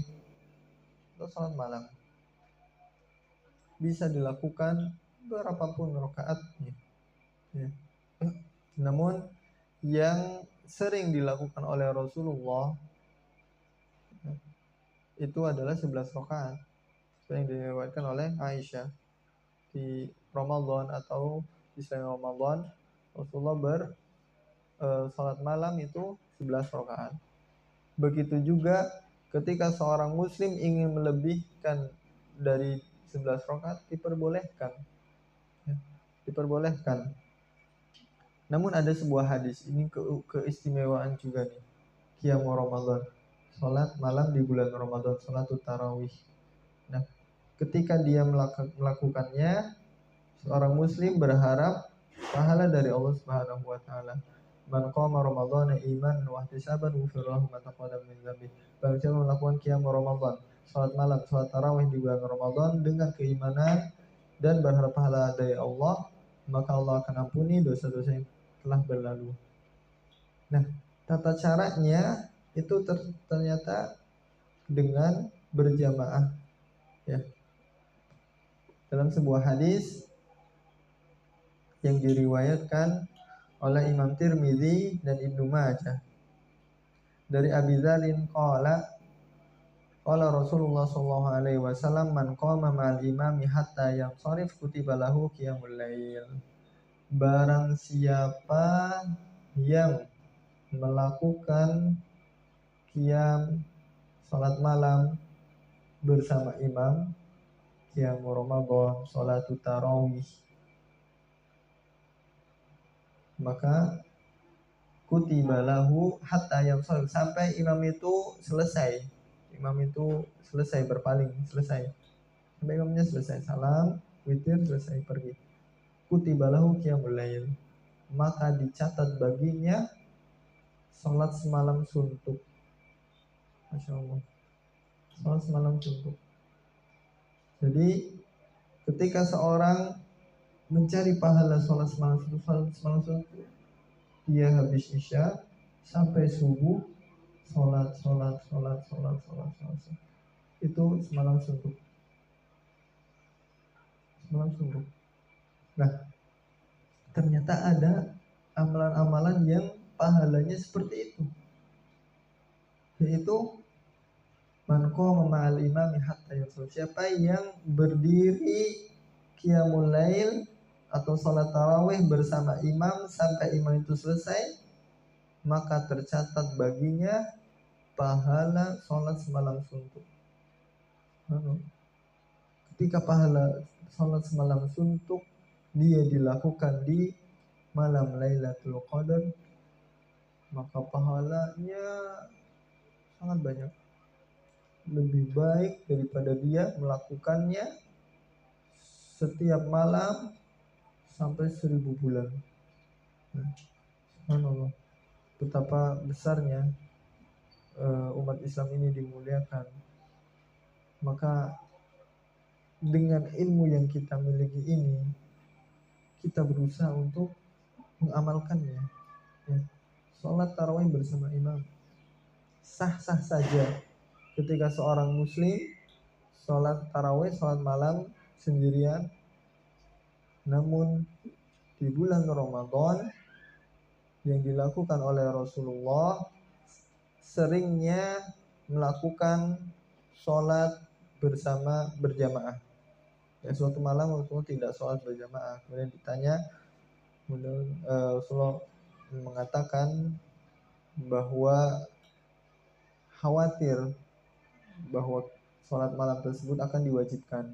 atau sholat malam. Bisa dilakukan berapapun rakaatnya, ya. Namun yang sering dilakukan oleh Rasulullah itu adalah 11 rakaat yang diriwayatkan oleh Aisyah. Di Ramadan atau di selain Ramadan, Rasulullah salat malam itu 11 rakaat. Begitu juga ketika seorang muslim ingin melebihkan dari 11 rakaat, diperbolehkan, ya, diperbolehkan. Namun ada sebuah hadis, ini keistimewaan juga nih, qiyamu Ramadan, salat malam di bulan Ramadan, salatut tarawih. Nah, ketika dia melakukannya, seorang muslim berharap pahala dari Allah Subhanahu wa taala. Man qama ramadhana imanan wa ihtisaban ghufira lahu ma taqaddama min dzambi. Barang siapa melakukan qiyam Ramadan, salat malam, salat tarawih di bulan Ramadan dengan keimanan dan berharap pahala dari Allah, maka Allah akan ampuni dosa-dosa yang telah berlalu. Nah, tata caranya itu ternyata dengan berjamaah, ya. Dalam sebuah hadis yang diriwayatkan oleh Imam Tirmidzi dan Ibnu Majah dari Abi Dzalin qala Rasulullah sallallahu alaihi wasallam man qama ma'al imami hatta yansharif kutiba lahu qiyamul lail. Barang siapa yang melakukan qiyam salat malam bersama imam, qiyam Ramadan, salatut tarawih, maka kutiba lahu hatta yansharif, sampai imam itu selesai berpaling, selesai, sampai imamnya selesai salam witir, selesai pergi. Kutiba lahu qiyamul lail, maka dicatat baginya salat semalam suntuk. Masya Allah, salat semalam suntuk. Jadi ketika seorang mencari pahala salat semalam suntuk, dia habis isya sampai subuh, sholat, itu semalam suntuk. Nah, ternyata ada amalan-amalan yang pahalanya seperti itu, yaitu man qama ma'al imami hatta yansharif. Siapa yang berdiri qiyamul lail atau salat tarawih bersama imam sampai imam itu selesai, maka tercatat baginya pahala sholat semalam suntuk. Ketika pahala sholat semalam suntuk dia dilakukan di malam Lailatul Qadar, maka pahalanya sangat banyak, lebih baik daripada dia melakukannya setiap malam sampai 1000 bulan. Subhanallah, betapa besarnya umat Islam ini dimuliakan. Maka dengan ilmu yang kita miliki ini, kita berusaha untuk mengamalkannya, ya. Sholat tarawih bersama imam sah-sah saja ketika seorang muslim sholat tarawih, sholat malam sendirian. Namun di bulan Ramadan yang dilakukan oleh Rasulullah, seringnya melakukan sholat bersama berjamaah. Ya, suatu malam Rasulullah tidak sholat berjamaah. Kemudian ditanya, Rasulullah mengatakan bahwa khawatir bahwa sholat malam tersebut akan diwajibkan.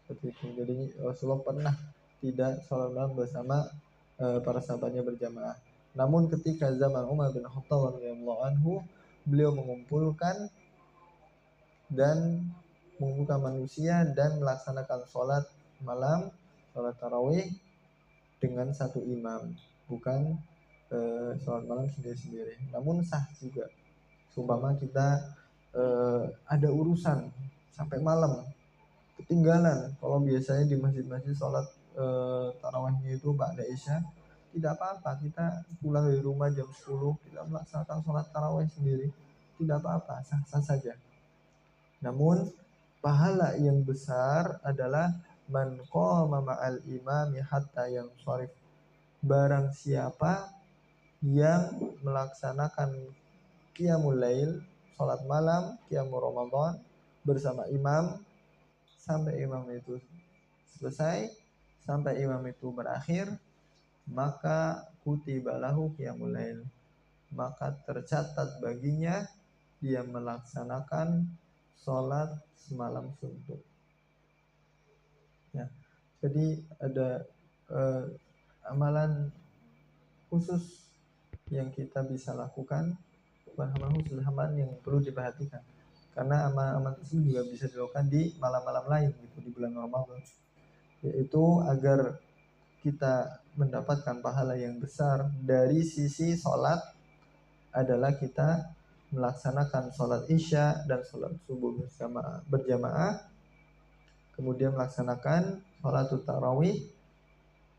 Seperti itu. Jadi Rasulullah pernah tidak sholat malam bersama para sahabatnya berjamaah. Namun ketika zaman Umar bin Khattab radhiyallahu anhu, beliau mengumpulkan manusia dan melaksanakan sholat malam, sholat tarawih dengan satu imam, bukan sholat malam sendiri-sendiri. Namun sah juga. Seumpama kita ada urusan sampai malam, ketinggalan. Kalau biasanya di masjid-masjid sholat tarawihnya itu ba'da isya, tidak apa-apa, kita pulang dari rumah jam 10, kita melaksanakan sholat tarawih sendiri, tidak apa-apa, sah-sah saja. Namun pahala yang besar adalah man qama ma'al imami hatta yang sharif. Barang siapa yang melaksanakan qiyamul lail, sholat malam, qiyamul ramadan bersama imam sampai imam itu selesai, sampai imam itu berakhir, maka kutiba lahu qiyamul lail, maka tercatat baginya dia melaksanakan sholat semalam suntuk. Ya, jadi ada amalan khusus yang kita bisa lakukan, bukan amalan khusus, amalan yang perlu diperhatikan, karena amalan-amalan tersebut juga bisa dilakukan di malam-malam lain gitu di bulan Ramadan, yaitu agar kita mendapatkan pahala yang besar. Dari sisi sholat adalah kita melaksanakan sholat isya dan sholat subuh berjamaah, kemudian melaksanakan sholat tarawih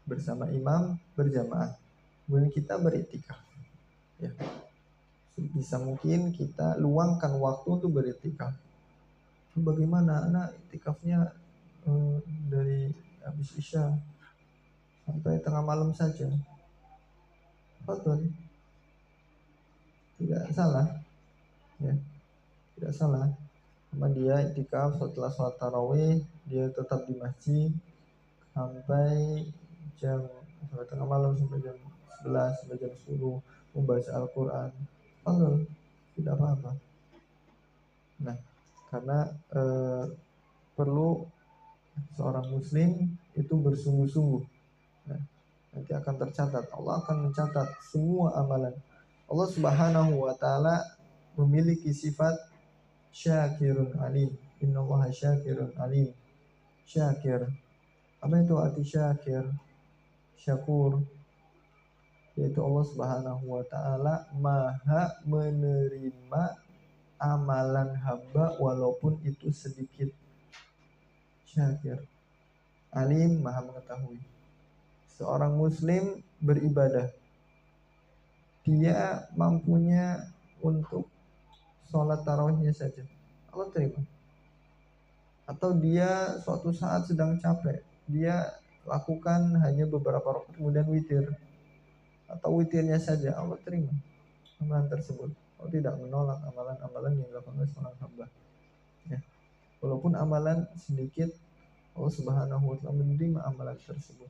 bersama imam berjamaah, kemudian kita beriktikaf. Ya, bisa mungkin kita luangkan waktu untuk beriktikaf. Bagaimana anak iktikafnya dari habis isya sampai tengah malam saja? Betul, tidak salah, ya, tidak salah. Sama dia iktikaf setelah sholat tarawih, dia tetap di masjid sampai tengah malam, sampai jam 11, sampai jam 10 membaca Al-Quran. Betul, tidak apa-apa. Nah, karena perlu seorang muslim itu bersungguh-sungguh. Nah, nanti akan tercatat, Allah akan mencatat semua amalan. Allah Subhanahu wa taala memiliki sifat syakirun alim. Innallaha syakirun alim. Syakir. Apa itu arti syakir? Syakur. Yaitu Allah Subhanahu wa taala maha menerima amalan hamba walaupun itu sedikit. Syakir. Alim, maha mengetahui. Seorang muslim beribadah, dia mampunya untuk sholat tarawihnya saja, Allah terima. Atau dia suatu saat sedang capek, dia lakukan hanya beberapa rakaat kemudian witir, atau witirnya saja, Allah terima amalan tersebut. Allah tidak menolak amalan-amalan yang dilakukan oleh seorang hamba, ya. Walaupun amalan sedikit, Allah Subhanahu wa taala menerima amalan tersebut.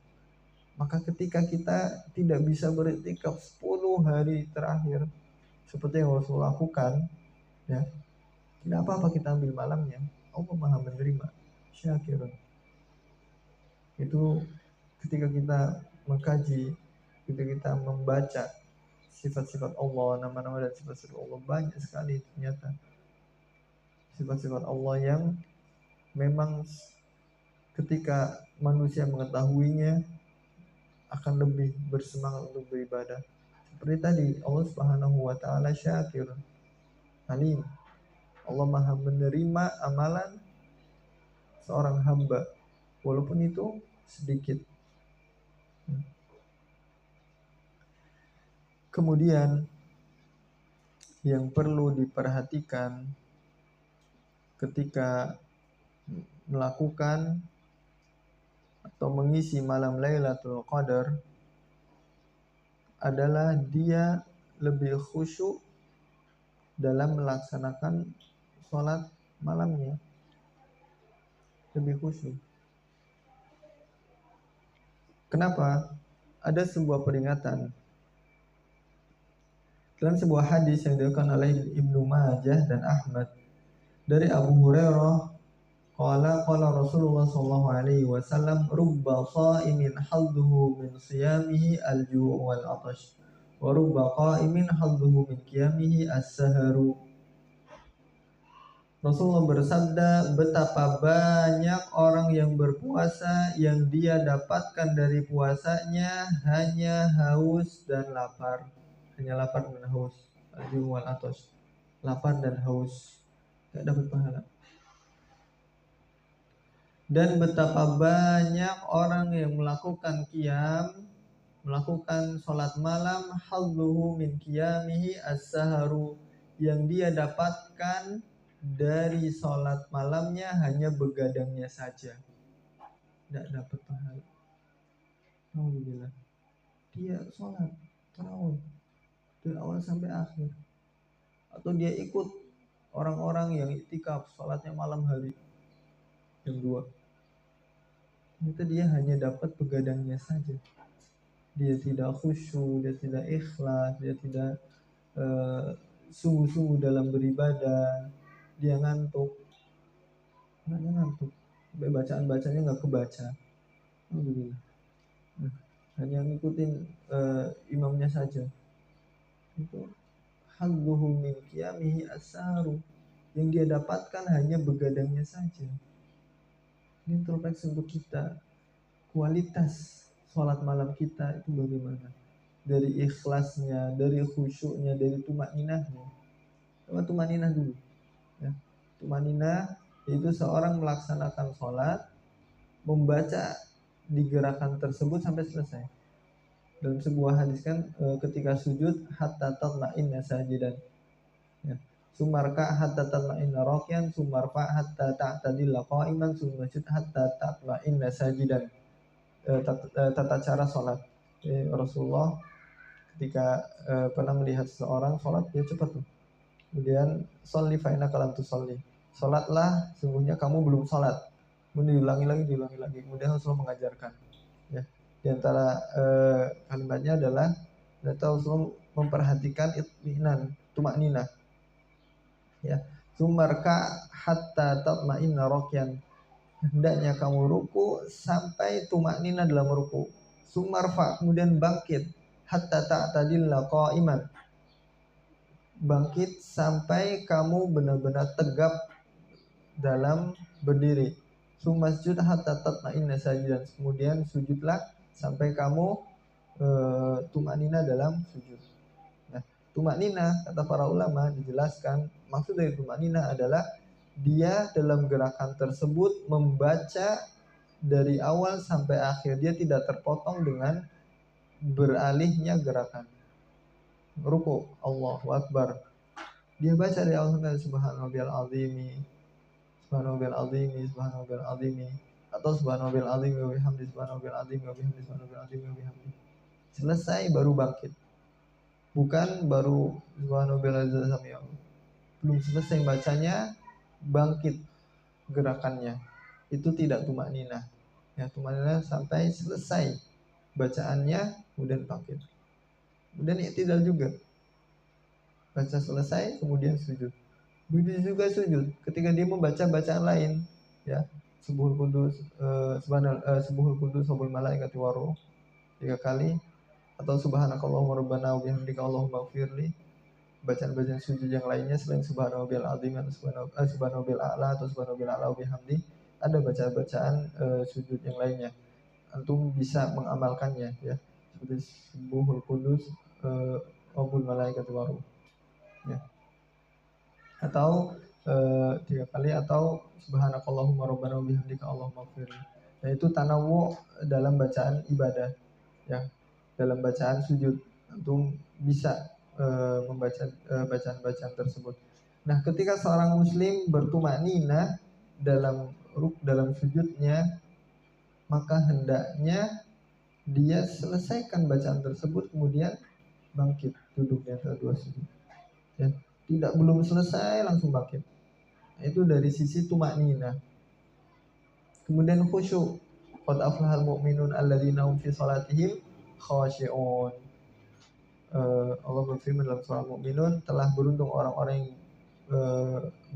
Maka ketika kita tidak bisa beriktikaf 10 hari terakhir seperti yang Rasul lakukan, ya, tidak apa-apa kita ambil malamnya. Allah maha menerima, syakirun. Itu ketika kita mengkaji, ketika kita membaca sifat-sifat Allah, nama-nama dan sifat-sifat Allah, banyak sekali ternyata sifat-sifat Allah yang memang ketika manusia mengetahuinya akan lebih bersemangat untuk beribadah. Seperti tadi, Allah Subhanahu wa taala syakir, alim. Allah maha menerima amalan seorang hamba walaupun itu sedikit. Kemudian yang perlu diperhatikan ketika melakukan atau mengisi malam Lailatul Qadar adalah dia lebih khusyuk dalam melaksanakan sholat malamnya, lebih khusyuk. Kenapa? Ada sebuah peringatan dalam sebuah hadis yang diriwayatkan oleh Ibnu Majah dan Ahmad dari Abu Hurairah, qala Rasulullah sallallahu alaihi wasallam, rubba sha'imin hadduhu min siyamihi al-ju' wal 'atash wa rubba qa'imin hadduhu min qiyamihi as-saharu. Rasulullah bersabda, betapa banyak orang yang berpuasa yang dia dapatkan dari puasanya hanya haus dan lapar. Hanya lapar dan haus. Al-ju' wal 'atash. Lapar dan haus. nggak dapat pahala. Dan betapa banyak orang yang melakukan qiyam, melakukan sholat malam, hadduhu min qiyamihi as-saharu, yang dia dapatkan dari sholat malamnya hanya begadangnya saja, tidak dapat pahala. Alhamdulillah, dia sholat tarawih dari awal sampai akhir, atau dia ikut orang-orang yang iktikaf sholatnya malam hari jam 2, itu dia hanya dapat begadangnya saja. Dia tidak khusyuk, dia tidak ikhlas, dia tidak sungguh-sungguh dalam beribadah, dia ngantuk, sampai bacaan-bacanya nggak kebaca. Alhamdulillah. Hanya ngikutin imamnya saja. Itu hadduhu min qiyamihi as-saharu, yang dia dapatkan hanya begadangnya saja. Ini introspeksi untuk kita, kualitas sholat malam kita itu bagaimana, dari ikhlasnya, dari khusyuknya, dari tumakninahnya. Coba tumakninah dulu ya. Tumakninah yaitu seorang melaksanakan sholat, membaca di gerakan tersebut sampai selesai. Dalam sebuah hadis kan ketika sujud hatta tatma'inna sajidan ya. Sumarka hatta tatma'inna rakian, sumarfa hatta ta'tadilla qa'iman, sumajud hatta tatma'inna sajidan. Tata cara sholat Rasulullah ketika pernah melihat seseorang sholat, dia cepat tuh. Kemudian sholli fa innaka lam tusolli, sholatlah sungguhnya kamu belum sholat. Kemudian diulangi lagi. Kemudian Rasulullah mengajarkan ya, di antara kalimatnya adalah Rasulullah memperhatikan itminan, tumakninah ya. Sumarka hatta tatma'inna rakian, hendaknya kamu ruku sampai tumakninah dalam ruku. Sumarfa, kemudian bangkit hatta ta'tadilla qa'iman, bangkit sampai kamu benar-benar tegap dalam berdiri. Sumasjud hatta tatma'inna sajidan, kemudian sujudlah sampai kamu tumakninah dalam sujud. Nah, tumakninah kata para ulama dijelaskan, maksud dari tumakninah adalah dia dalam gerakan tersebut membaca dari awal sampai akhir, dia tidak terpotong dengan beralihnya gerakan. Ruku, Allahu Akbar, dia baca dari awal sampai subhanallahil azimi, subhanallahil azimi, subhanallahil azimi, atau subhanallahil azimi wa bihamdi, subhanallahil azimi wa bihamdi, subhanallahil azimi wa bihamdi. Selesai baru bangkit, bukan baru subhanallahil azimi, belum selesai bacanya bangkit gerakannya. Itu tidak tumakninah ya. Tumakninah sampai selesai bacaannya kemudian bangkit. Kemudian i'tidal juga, baca selesai kemudian sujud. Begitu juga sujud ketika dia membaca bacaan lain ya, subuhul kudus, subuhul kudus wabul malaikati waruh 3 kali, atau subhanakallahumma rabbana wa bihamdika allahumma ighfirli, bacaan-bacaan sujud yang lainnya selain subhanallahil azim atau subhanallahil a'la atau subhanallahil a'la wa bihamdi, ada bacaan-bacaan sujud yang lainnya. Antum bisa mengamalkannya ya, seperti subuhul kudus wabul malaikati waruh ya, atau 3 kali, atau subhanakallahumma rabbana wa bihamdika allahumma ighfirli. Nah, itu tanawu dalam bacaan ibadah ya, dalam bacaan sujud antum bisa membaca bacaan-bacaan tersebut. Nah, ketika seorang muslim bertumakninah dalam sujudnya, maka hendaknya dia selesaikan bacaan tersebut kemudian bangkit duduk di antara dua sujud ya. Tidak belum selesai langsung bangkit. Nah, itu dari sisi tumakninah. Kemudian khusyuk, qad aflahal mu'minun alladzina hum fi salatihim khashi'un. Allah berfirman dalam surah Al-Mu'minun, telah beruntung orang-orang yang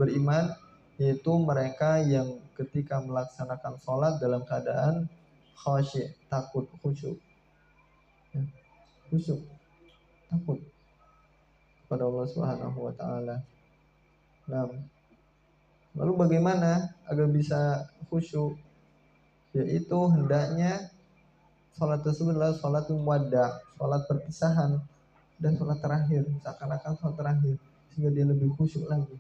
beriman, yaitu mereka yang ketika melaksanakan sholat dalam keadaan khasyi', takut, khusyuk ya. Khusyuk, takut kepada Allah Subhanahu wa taala. Nah, lalu bagaimana agar bisa khusyuk? Yaitu hendaknya sholat tersebut adalah sholat muwadda', sholat perpisahan, dan sholat terakhir, seakan-akan sholat terakhir, sehingga dia lebih khusyuk lagi.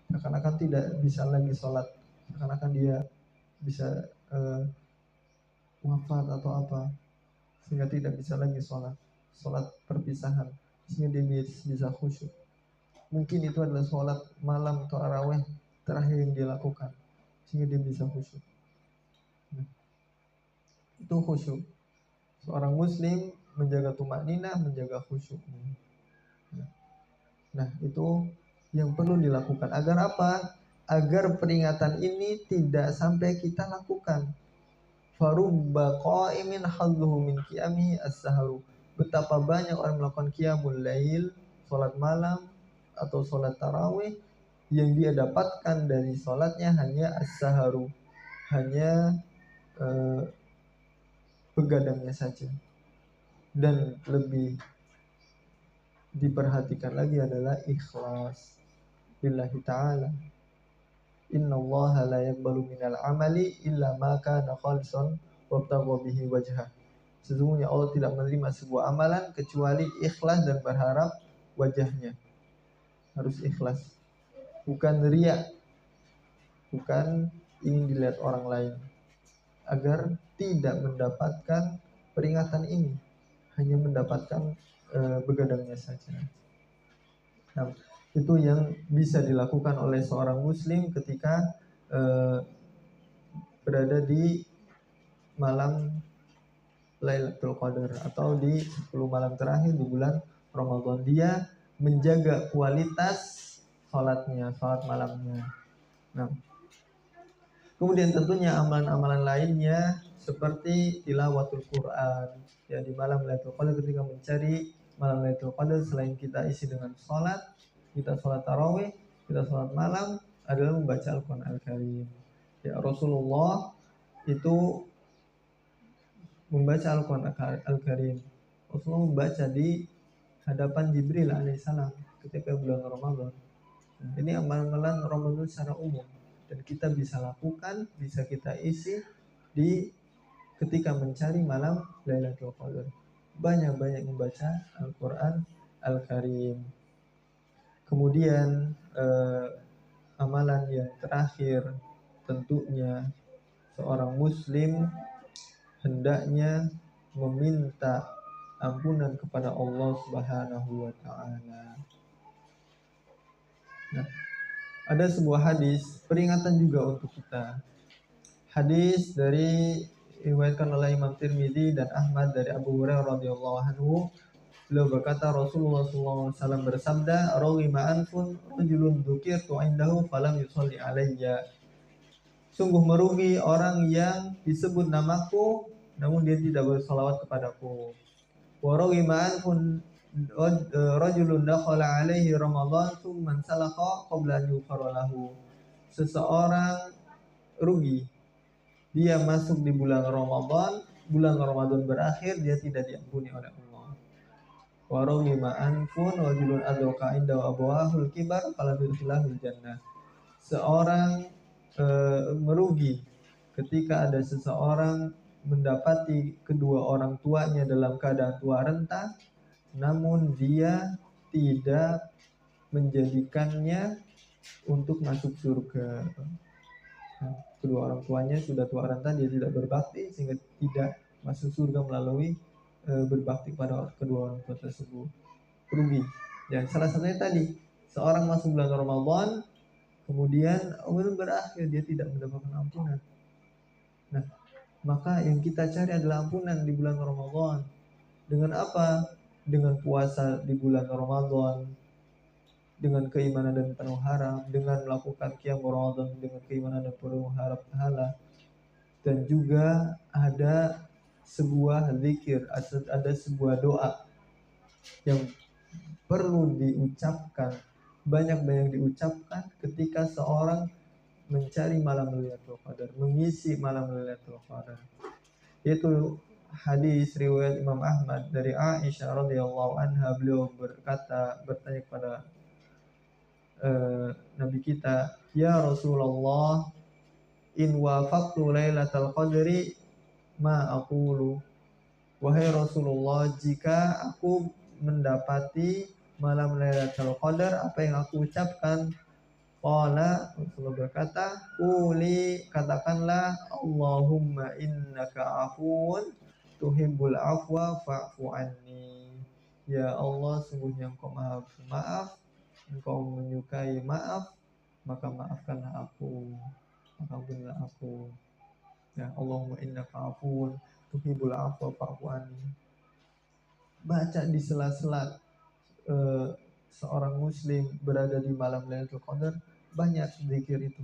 seakan-akan tidak bisa lagi sholat, seakan-akan dia bisa wafat atau apa, sehingga tidak bisa lagi sholat perpisahan, sehingga dia bisa khusyuk. Mungkin itu adalah sholat malam atau tarawih terakhir yang dia lakukan, sehingga dia bisa khusyuk. Nah, itu khusyuk. Seorang muslim menjaga tumakninah, menjaga khusyuk. Nah, itu yang perlu dilakukan. Agar apa? Agar peringatan ini tidak sampai kita lakukan. Farubba qa'imin hadduhu min qiyami as-saharu. Betapa banyak orang melakukan qiyamul lail, salat malam atau salat tarawih, yang dia dapatkan dari salatnya hanya as-saharu, hanya begadangnya saja. Dan lebih diperhatikan lagi adalah ikhlas lillahi ta'ala. Innallaha la yaqbalu minal amali illa ma kana khalisan wabtagha bihi wajhah. Sesungguhnya Allah tidak menerima sebuah amalan kecuali ikhlas dan berharap wajahnya. Harus ikhlas, bukan riya, bukan ingin dilihat orang lain, agar tidak mendapatkan peringatan ini, hanya mendapatkan begadangnya saja. Nah, itu yang bisa dilakukan oleh seorang muslim ketika berada di malam Lailatul Qadar atau di 10 malam terakhir di bulan Ramadan. Dia menjaga kualitas sholatnya, sholat malamnya. Nah, kemudian tentunya amalan-amalan lainnya seperti tilawatul Quran. Ya, di malam Lailatul Qadar ketika mencari malam Lailatul Qadar, selain kita isi dengan sholat, kita sholat tarawih, kita sholat malam, adalah membaca Al-Quran Al-Karim. Ya, Rasulullah itu membaca Al-Quran Al-Karim. Rasulullah membaca di hadapan Jibril alaihissalam ketika bulan Ramadan. Nah, ini amalan-amalan Ramadan secara umum, dan kita bisa lakukan, bisa kita isi di ketika mencari malam Lailatul Qadar. Banyak-banyak membaca Al-Quran Al-Karim. Kemudian amalan yang terakhir, tentunya seorang muslim hendaknya meminta ampunan kepada Allah Subhanahu wa taala. Nah, ada sebuah hadis peringatan juga untuk kita. Hadis dari diriwayatkan oleh Imam Tirmidzi dan Ahmad dari Abu Hurairah radhiyallahu anhu. Beliau berkata, Rasulullah SAW bersabda, "Raghima anfun rajulun dzukirtu indahu falam yusalli alayya." Sungguh merugi orang yang disebut namaku namun dia tidak bersalawat kepadaku. Wa raghima anfun rajulun dakhala alaihi Ramadan tsumma salakha qabla an yughfara lahu. Seseorang rugi, dia masuk di bulan Ramadan berakhir, dia tidak diampuni oleh Allah. Wa raghima anfun rajulun adraka inda abawahul kibar falam yudkhilahul jannah. Seorang merugi ketika ada seseorang mendapati kedua orang tuanya dalam keadaan tua renta, namun dia tidak menjadikannya untuk masuk surga. Nah, kedua orang tuanya sudah tua renta, dia tidak berbakti sehingga tidak masuk surga melalui berbakti pada kedua orang tua tersebut. Rugi. Dan salah satunya tadi, seorang masuk bulan Ramadan, kemudian umur berakhir, dia tidak mendapatkan ampunan. Nah, maka yang kita cari adalah ampunan di bulan Ramadan. Dengan apa? Dengan puasa di bulan Ramadan, dengan keimanan dan penuh harap, dengan melakukan qiyam Ramadan dengan keimanan dan penuh harap pahala. Dan juga ada sebuah zikir, ada sebuah doa yang perlu diucapkan, banyak-banyak diucapkan ketika seorang mencari malam Lailatul Qadar, mengisi malam Lailatul Qadar. Yaitu hadis riwayat Imam Ahmad dari Aisyah radhiyallahu anha. Beliau bertanya kepada Nabi kita, "Ya Rasulullah, in wafaqtu Lailatul Qadri ma aqulu?" Wahai Rasulullah, jika aku mendapati malam Lailatul Qadar, apa yang aku ucapkan? Qala, Rasulullah berkata, Quli, katakanlah, Allahumma innaka afuun tuhibbul afwa fa'fu anni. Ya Allah, sungguhnya Engkau Maha Pemaaf, Engkau menyukai maaf, maka maafkanlah aku, maka ampunilah aku. Ya Allahumma innaka afuun tuhibbul afwa fa'fu anni. Baca di sela-sela seorang muslim berada di malam Lailatul Qadar, banyak zikir itu.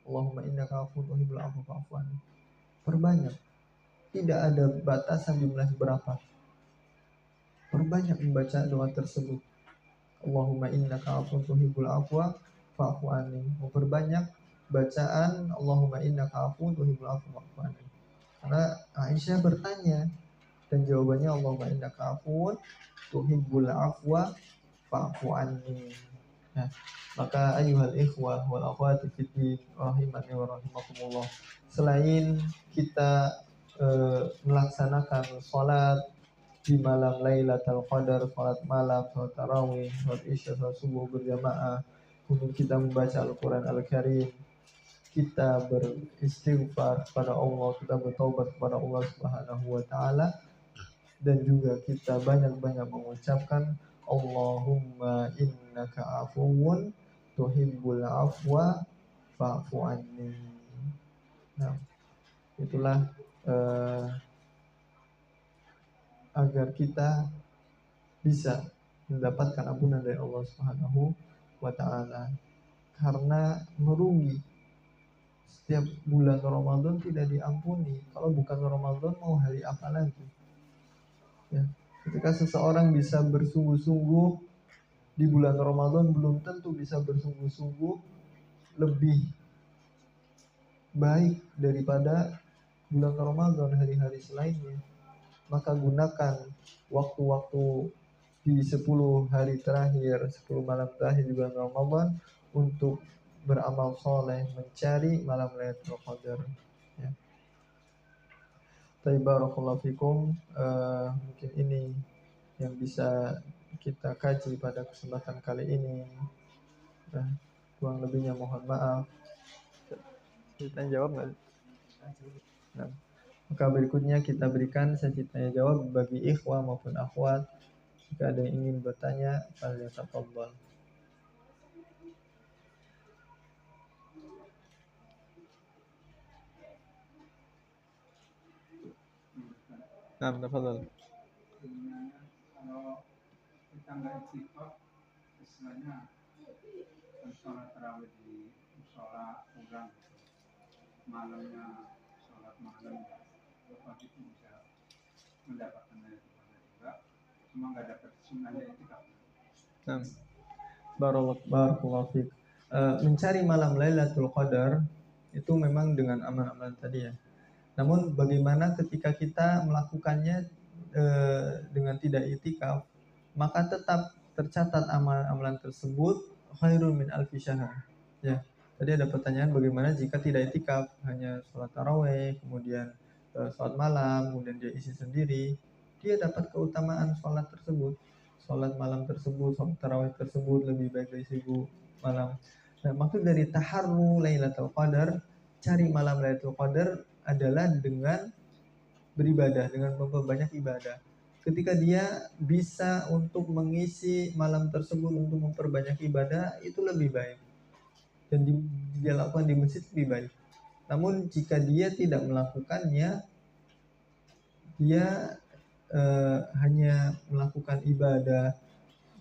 Allahumma innaka afuwwun tuhibbul afwa fa'fu anni. Perbanyak. Tidak ada batasan jumlah berapa. Perbanyak membaca doa tersebut. Allahumma innaka afuwwun tuhibbul afwa fa'fu anni. Memperbanyak bacaan Allahumma innaka afuwwun tuhibbul afwa fa'fu anni. Karena Aisyah bertanya dan jawabannya Allahumma innaka afuwwun tuhibbul afwa fa'fu anni. Nah, maka ayyuhal ikhwah wal akhwati fiddin rahimani wa rahimakumullah, selain kita melaksanakan sholat di malam Lailatul Qadar, sholat malam, sholat tarawih, sholat isya, sholat subuh berjamaah, kemudian kita membaca Al-Quran Al-Karim, kita beristighfar kepada Allah, kita bertaubat kepada Allah Subhanahu wa Ta'ala, dan juga kita banyak-banyak mengucapkan Allahumma innaka afuwun tuhibbul afwa fa'fu anni. Nah, itulah agar kita bisa mendapatkan ampunan dari Allah Subhanahu wa Ta'ala. Karena merugi setiap bulan Ramadan tidak diampuni. Kalau bukan Ramadan mau hari apa lagi? Ya, ketika seseorang bisa bersungguh-sungguh di bulan Ramadan, belum tentu bisa bersungguh-sungguh lebih baik daripada bulan Ramadan hari-hari selainnya. Maka gunakan waktu-waktu di 10 hari terakhir, 10 malam terakhir di bulan Ramadan untuk beramal soleh, mencari malam Lailatul Qadar. Ya. Barakallahu fikum. Mungkin ini yang bisa kita kaji pada kesempatan kali ini. Kurang lebihnya mohon maaf. Kita jawab nggak? Nah, maka berikutnya kita berikan sesi tanya jawab bagi ikhwah maupun akhwat. Jika ada yang ingin bertanya, falyatafaddal. Nah, tafadhal. Kalau kita nggak istiqomah, istilahnya sholat tarawih di musola pulang, malamnya sholat malam, apa itu bisa mendapatkan dari kepada juga, cuma nggak dapat sunnahnya itu kan. Nah, barakallahu fiik. Mencari malam Lailatul Qadar itu memang dengan amalan-amalan tadi ya. Namun bagaimana ketika kita melakukannya dengan tidak itikaf, maka tetap tercatat amalan-amalan tersebut khairun min alfi syahr. Ya. Tadi ada pertanyaan bagaimana jika tidak itikaf, hanya sholat tarawih, kemudian sholat malam, kemudian dia isi sendiri, dia dapat keutamaan sholat tersebut, sholat malam tersebut, sholat tarawih tersebut lebih baik dari 1000 malam. Nah, maksud dari taharru Lailatul Qadar, cari malam Lailatul Qadar adalah dengan beribadah, dengan memperbanyak ibadah. Ketika dia bisa untuk mengisi malam tersebut untuk memperbanyak ibadah, itu lebih baik. Dan dia lakukan di masjid lebih baik. Namun jika dia tidak melakukannya, dia hanya melakukan ibadah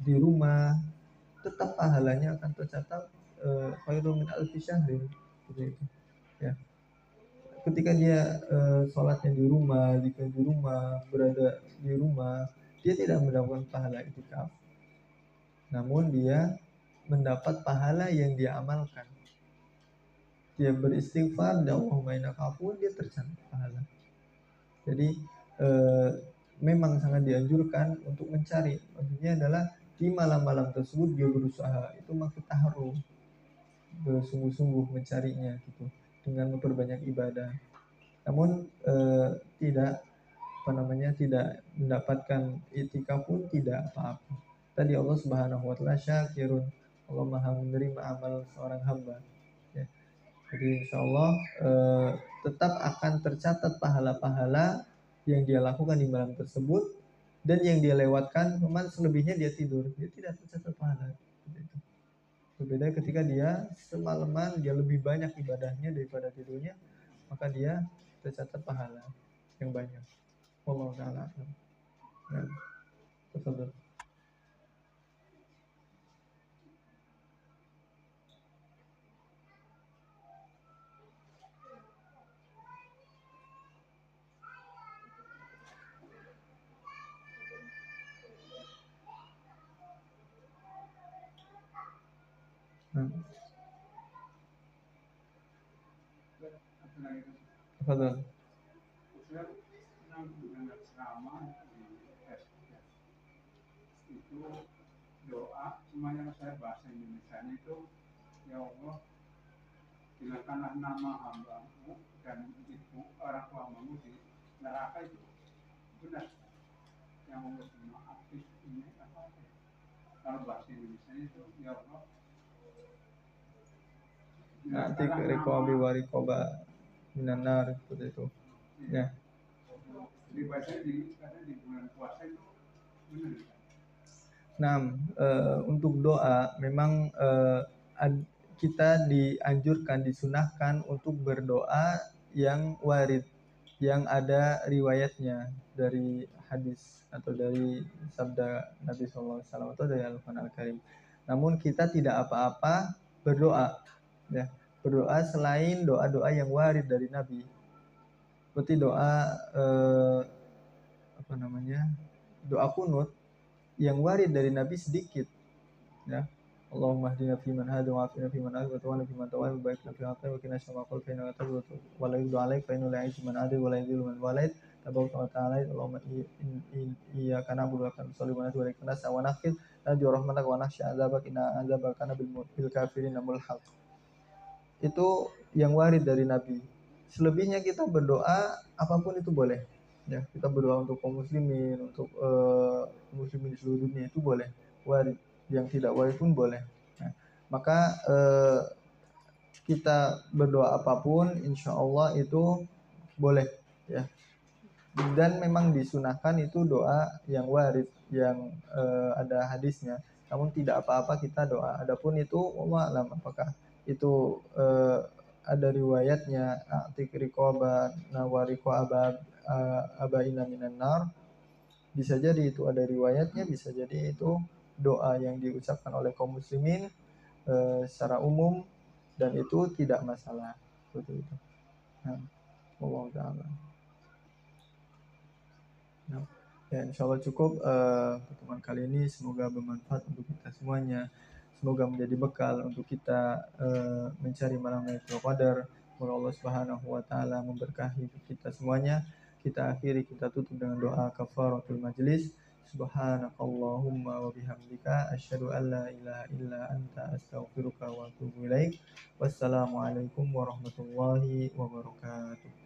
di rumah, tetap pahalanya akan tercatat khairun min alfi syahrin, seperti itu. Ya. Ketika dia sholatnya di rumah, jika di rumah, berada di rumah, dia tidak mendapatkan pahala itikaf. Namun dia mendapat pahala yang dia amalkan. Dia beristighfar, dan Allahumma innaka afuwwun, dia tercatat pahala. Jadi memang sangat dianjurkan untuk mencari. Maksudnya adalah di malam-malam tersebut dia berusaha, itu maksud taharru, bersungguh-sungguh mencarinya gitu, dengan memperbanyak ibadah. Namun tidak tidak mendapatkan itikaf pun tidak apa-apa. Tadi Allah Subhanahu wa taala syakirun, Allah maha menerima amal seorang hamba. Ya. Jadi insya Allah tetap akan tercatat pahala-pahala yang dia lakukan di malam tersebut, dan yang dia lewatkan, cuman selebihnya dia tidur, dia tidak tercatat pahala. Gitu. Berbeda ketika dia semalaman, dia lebih banyak ibadahnya daripada tidurnya, maka dia tercatat pahala yang banyak. Allah Ta'ala. Nah, betul. Nah, Apa lagi tuh? betul. Saya pernah mendengar ceramah di Facebook ya. Itu doa, semuanya saya bahasa Indonesia itu, ya Allah, hilangkanlah nama hambamu dan ibu orang tuamu di neraka. Itu benar. Yang Allah aktif ini apa? Kalau bahasa Indonesia itu, ya Allah, Nanti hilangkanlah rekobi nama. warikoba minanar, seperti itu. Ya. Jadi bahasanya kadang di bulan puasa itu benar. Nah, untuk doa memang kita dianjurkan, disunahkan untuk berdoa yang warid, yang ada riwayatnya dari hadis atau dari sabda Nabi SAW atau dari Al-Quran Al-Karim. Namun kita tidak apa-apa berdoa, ya, berdoa selain doa-doa yang warid dari Nabi, seperti doa apa namanya, doa kunut yang warid dari Nabi sedikit, ya. Allahumma hdina fiman hada wa afina fiman afina wa tawalla fiman tawalla wa barik lana fi aqina wa qina syarra ma qul fa inna taqulu wa la yudu alaik fa inna la yu'izzu man adil wa la yudhillu man walait tabaraka wa ta'ala. Allahumma iyyaka na'budu wa iyyaka nasta'in wa natubu ilaik wa naqil narju rahmataka wa nakhsha 'adzabaka inna 'adzabaka kana bil kafirin mulhaq. Itu yang warid dari Nabi. Selebihnya kita berdoa apapun itu boleh, ya. Kita berdoa untuk kaum muslimin, untuk muslimin di seluruh dunia, itu boleh, warid. Yang tidak warid pun boleh. Nah, maka kita berdoa apapun insya Allah itu boleh, ya. Dan memang disunahkan itu doa yang warid, yang ada hadisnya. Namun tidak apa-apa kita doa. Adapun itu Allah alam apakah itu ada riwayatnya atik riqaba nawariqo abaina minan nar, bisa jadi itu ada riwayatnya, bisa jadi itu doa yang diucapkan oleh kaum muslimin secara umum, dan itu tidak masalah, seperti itu. Nah, Allah Ta'ala. Nah, ya insya Allah cukup pertemuan kali ini, semoga bermanfaat untuk kita semuanya, semoga menjadi bekal untuk kita mencari malam Lailatul Qadar. Semoga Allah Subhanahu wa taala memberkahi kita semuanya. Kita akhiri, kita tutup dengan doa kafaratul majlis. Subhanakallahumma wa bihamdika asyhadu an la ilaha illa anta astaghfiruka wa atubu ilaik. Wassalamualaikum warahmatullahi wabarakatuh.